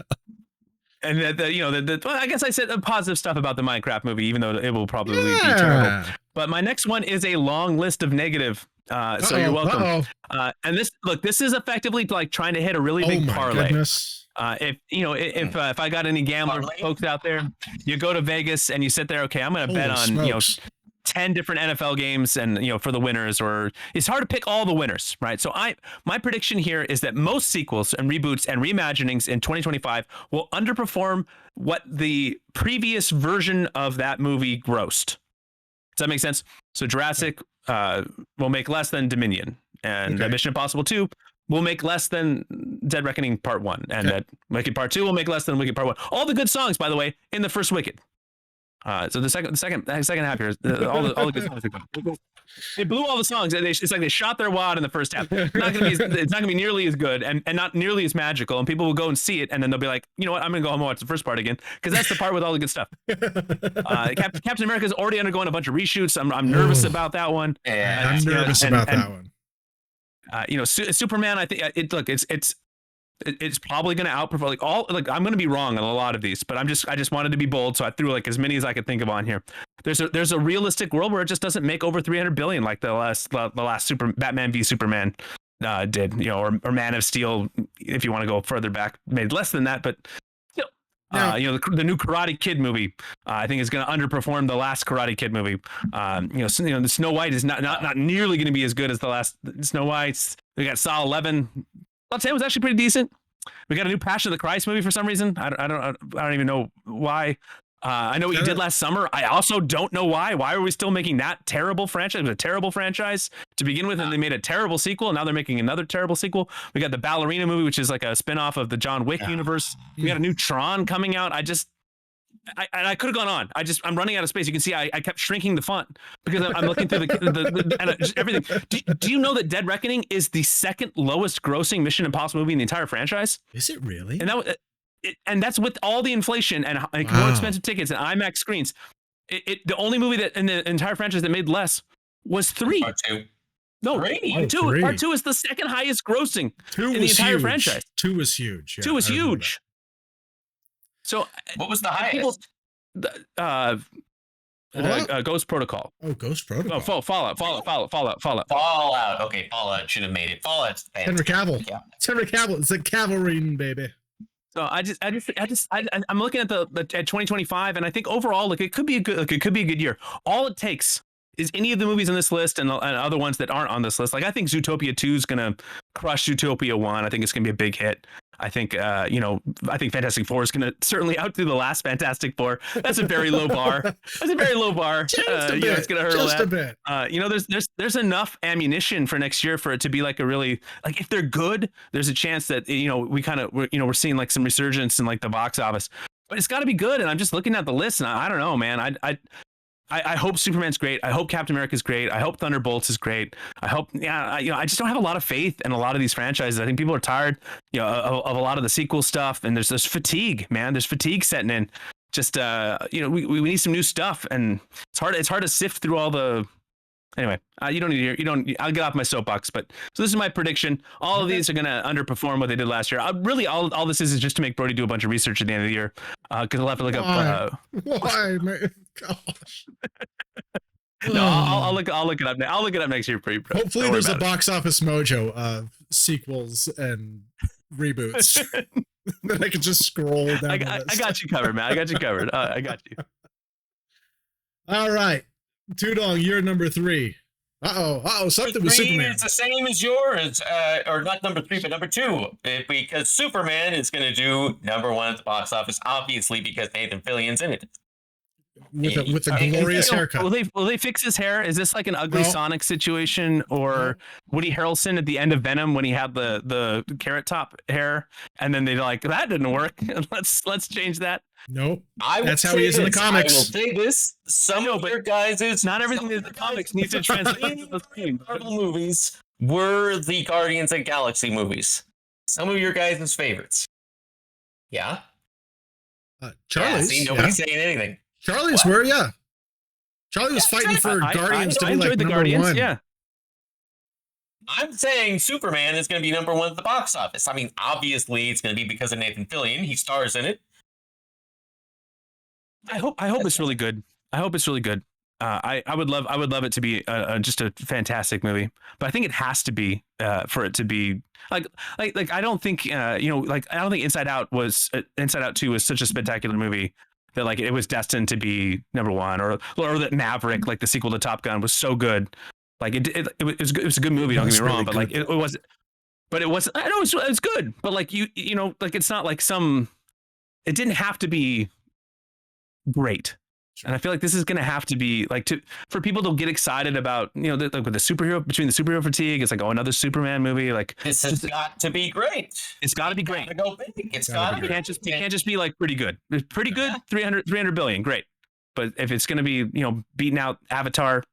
And well, I guess I said positive stuff about the Minecraft movie, even though it will probably be terrible. But my next one is a long list of negative. So you're welcome. And this is effectively like trying to hit a really big parlay. Goodness. If I got any gambler folks out there, you go to Vegas and you sit there. Okay, I'm going to bet on smokes. 10 different NFL games and for the winners, or it's hard to pick all the winners, right? So my prediction here is that most sequels and reboots and reimaginings in 2025 will underperform what the previous version of that movie grossed. Does that make sense? So Jurassic will make less than Dominion, and Mission Impossible 2 will make less than Dead Reckoning Part 1, and that Wicked Part 2 will make less than Wicked Part 1. All the good songs, by the way, in the first Wicked. So the second half here, all the good songs. They blew all the songs. It's like they shot their wad in the first half. It's not gonna be nearly as good and not nearly as magical. And people will go and see it, and then they'll be like, you know what? I'm gonna go home and watch the first part again, because that's the part with all the good stuff. Captain America is already undergoing a bunch of reshoots. I'm nervous about that one. I'm nervous about that one. Superman. I think it's probably going to outperform I'm going to be wrong on a lot of these, but I just wanted to be bold, so I threw as many as I could think of on here. There's a realistic world where it just doesn't make over 300 billion like the last Batman v Superman did, or Man of Steel, if you want to go further back, made less than that, but still. The new Karate Kid movie, I think is going to underperform the last Karate Kid movie. The Snow White is not nearly going to be as good as the last Snow White. We got Saw 11. I'll say it was actually pretty decent. We got a new Passion of the Christ movie for some reason. I don't even know why. I know what you did last summer. I also don't know why. Why are we still making that terrible franchise? It was a terrible franchise to begin with, and they made a terrible sequel, and now they're making another terrible sequel. We got the Ballerina movie, which is like a spin-off of the John Wick universe. We got a new Tron coming out. I could have gone on. I'm running out of space. You can see I kept shrinking the font because I'm looking through the and just everything. Do you know that Dead Reckoning is the second lowest grossing Mission Impossible movie in the entire franchise? Is it really? And that's with all the inflation and more expensive tickets and IMAX screens. The only movie that in the entire franchise that made less was 3. Part 2. No, 3. 2. 3. Part 2 is the second highest grossing 2 in the entire franchise. 2 was huge. Yeah, 2 was huge. So what was the highest? Ghost Protocol. Oh, Ghost Protocol. Oh, Fallout. Fallout. Okay, Fallout should have made it. Fallout's Henry Cavill. Yeah. It's Henry Cavill. It's a cavalry baby. So I'm looking at at 2025, and I think overall, like it could be a good year. All it takes is any of the movies on this list and other ones that aren't on this list. Like I think Zootopia 2 is gonna crush Zootopia 1. I think it's gonna be a big hit. I think I think Fantastic Four is gonna certainly outdo the last Fantastic Four. That's a very low bar. That's a very low bar. Just a bit. It's gonna hurdle Just that. a bit. There's enough ammunition for next year for it to be like a really, like if they're good, there's a chance that we're seeing like some resurgence in like the box office. But it's got to be good. And I'm just looking at the list, and I don't know, man. I hope Superman's great. I hope Captain America's great. I hope Thunderbolts is great. I hope, I just don't have a lot of faith in a lot of these franchises. I think people are tired, of a lot of the sequel stuff, and there's this fatigue, man. There's fatigue setting in. Just, we need some new stuff, and it's hard to sift through all the. Anyway, you don't need to. I'll get off my soapbox, but so this is my prediction. All of these are going to underperform what they did last year. Really, all this is just to make Brody do a bunch of research at the end of the year, because I'll have to look up. Why, man? Gosh. No, I'll look it up. I'll look it up next year for you, bro. Hopefully, there's a Box Office Mojo of sequels and reboots that I could just scroll down. I got you covered, man. I got you covered. I got you. All right. Tudong, you're number 3. Something with Superman. It's the same as yours, or not number 3, but number 2, because Superman is going to do number 1 at the box office, obviously because Nathan Fillion's in it. With a glorious haircut. Will they fix his hair? Is this like an ugly Sonic situation, or Woody Harrelson at the end of Venom when he had the carrot top hair, and then they're like, that didn't work. Let's change that. Nope. That's how he is in the comics. I will say this: some of your guys' not everything in the comics needs to translate into the screen. Marvel movies were the Guardians of the Galaxy movies. Some of your guys' favorites. Yeah. Charlie's. See, nobody's saying anything. Charlie's were, yeah. Charlie was fighting for Guardians to be like number Guardians, 1. Yeah. I'm saying Superman is going to be number 1 at the box office. I mean, obviously, it's going to be because of Nathan Fillion. He stars in it. I hope it's really good. I hope it's really good. I would love it to be just a fantastic movie, but I think it has to be for it to be like I don't think I don't think Inside Out 2 was such a spectacular movie that like it was destined to be number 1, or that Maverick, like the sequel to Top Gun, was so good. Like it was a good movie. Don't get me wrong, but like it was. But it wasn't. I know it was good, but like like it's not like it didn't have to be great. Sure. And I feel like this is going to have to be like for people to get excited about, like with the superhero fatigue. It's like, another Superman movie. Like this has got to be great. It's got to be great. Go big. It's got to be. It can't just be like pretty good. It's pretty good. 300 billion. Great. But if it's going to be, beating out Avatar,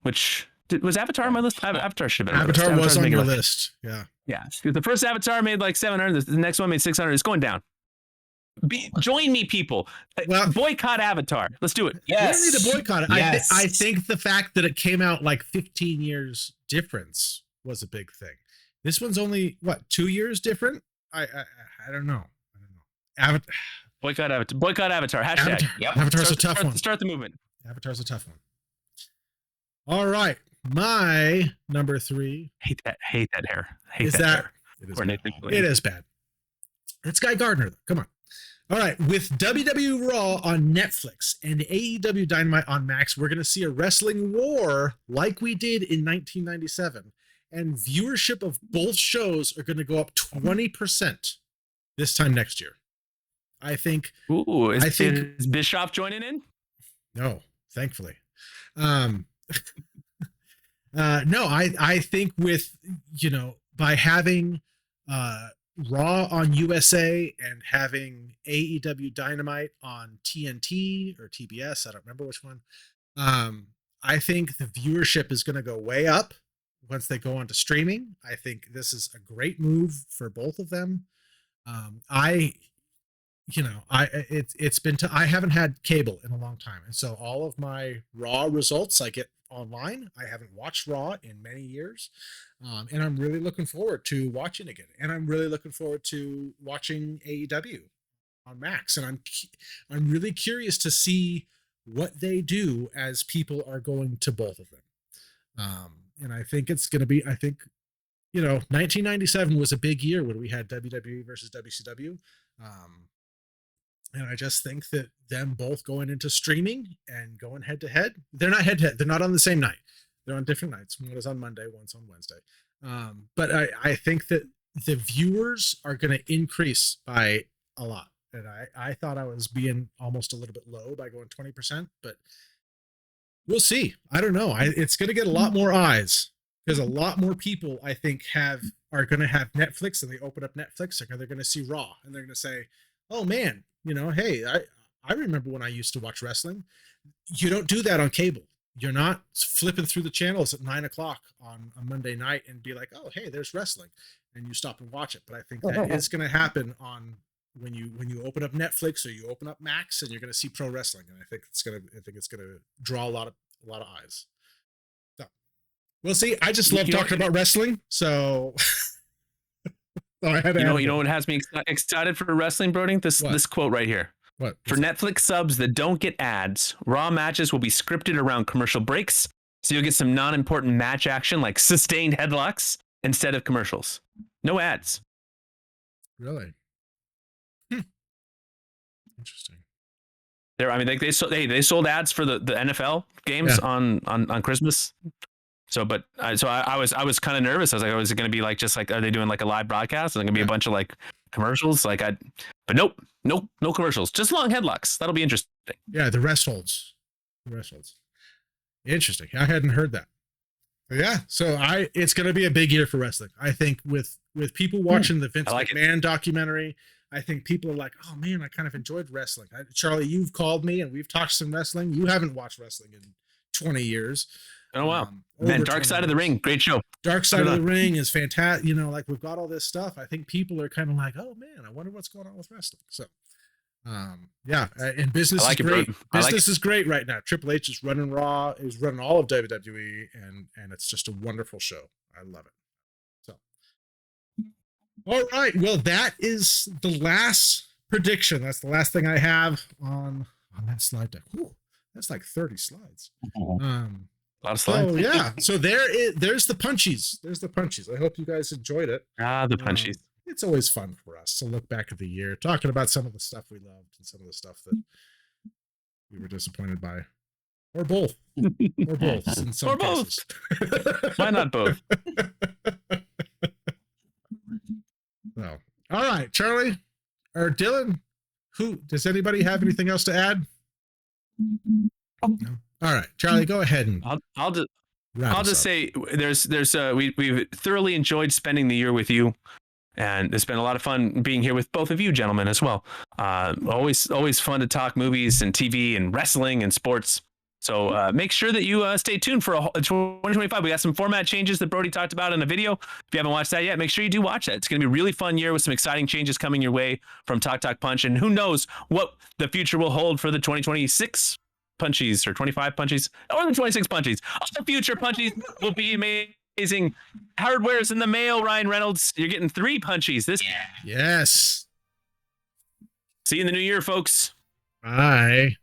which was Avatar on my list. Avatar should have been. Avatar was on your list. Yeah. Yeah. The first Avatar made like 700. The next one made 600. It's going down. Join me, people. Boycott Avatar. Let's do it. Yes. You don't need to boycott it. Yes. I think the fact that it came out like 15 years difference was a big thing. This one's only 2 years different. I don't know. Boycott Avatar. Boycott Avatar. Hashtag. Avatar. Yep. Avatar's a tough one. Start the movement. Avatar's a tough one. All right, my number 3. Hate that hair. It is bad. It's Guy Gardner, though. Come on. All right, with WWE Raw on Netflix and AEW Dynamite on Max, we're going to see a wrestling war like we did in 1997. And viewership of both shows are going to go up 20%. this time next year. I think. Ooh, is Bischoff joining in? No, thankfully. No, I think with, by having Raw on USA and having AEW Dynamite on TNT or TBS, I don't remember which one. I think the viewership is going to go way up once they go onto streaming. I think this is a great move for both of them. I haven't had cable in a long time, and so all of my Raw results I get online. I haven't watched Raw in many years, and I'm really looking forward to watching again. And I'm really looking forward to watching AEW on Max, and I'm really curious to see what they do as people are going to both of them. And I think it's going to be. I think 1997 was a big year when we had WWE versus WCW. And I just think that them both going into streaming and going head to head, they're not head to head. They're not on the same night. They're on different nights. One is on Monday, one's on Wednesday. But I think that the viewers are going to increase by a lot. And I thought I was being almost a little bit low by going 20%, but we'll see. I don't know. It's going to get a lot more eyes because a lot more people, I think, are going to have Netflix, and they open up Netflix and they're going to see Raw and they're going to say, oh man, hey, I remember when I used to watch wrestling. You don't do that on cable. You're not flipping through the channels at 9:00 on a Monday night and be like, oh, hey, there's wrestling, and you stop and watch it. But I think that is going to happen when you open up Netflix or you open up Max, and you're going to see pro wrestling. And I think it's going to draw a lot of eyes. So we'll see. I just love talking about wrestling. So I had to you know what has me excited for wrestling, Brody? This quote right here. What? For Netflix subs that don't get ads, Raw matches will be scripted around commercial breaks, so you'll get some non-important match action like sustained headlocks instead of commercials. No ads. Really? Interesting. They sold ads for the NFL games on Christmas. So, but I was kind of nervous. I was like, is it going to be like, just like, are they doing like a live broadcast? Is it going to be a bunch of like commercials? But nope, no commercials, just long headlocks. That'll be interesting. Yeah. The rest holds. Interesting. I hadn't heard that. But yeah. So it's going to be a big year for wrestling. I think with people watching the Vince McMahon documentary, I think people are like, oh man, I kind of enjoyed wrestling. Charlie, you've called me and we've talked some wrestling. You haven't watched wrestling in 20 years. Oh wow. Man, Dark Side of the Ring, great show. Dark Side of the Ring is fantastic. Like we've got all this stuff. I think people are kind of like, oh man, I wonder what's going on with wrestling. So and business is great. Business is great right now. Triple H is running Raw, is running all of WWE, and it's just a wonderful show. I love it. So all right. Well, that is the last prediction. That's the last thing I have on that slide deck. Ooh, that's like 30 slides. A lot of slides. Oh yeah. So there's the punchies. There's the punchies. I hope you guys enjoyed it. The punchies. It's always fun for us to look back at the year, talking about some of the stuff we loved and some of the stuff that we were disappointed by, or both, in some cases. Why not both? So, all right, Charlie or Dylan. Does anybody have anything else to add? No. All right, Charlie, go ahead and I'll just say we've thoroughly enjoyed spending the year with you, and it's been a lot of fun being here with both of you gentlemen as well. Always fun to talk movies and TV and wrestling and sports. So make sure that you stay tuned for 2025. We got some format changes that Brody talked about in a video. If you haven't watched that yet, make sure you do watch that. It's going to be a really fun year with some exciting changes coming your way from Talk Punch, and who knows what the future will hold for the 2026 punchies or 25 punchies or the 26 punchies. All the future punchies will be amazing. Hardware's in the mail, Ryan Reynolds. You're getting 3 punchies this year. Yes. See you in the new year, folks. Bye.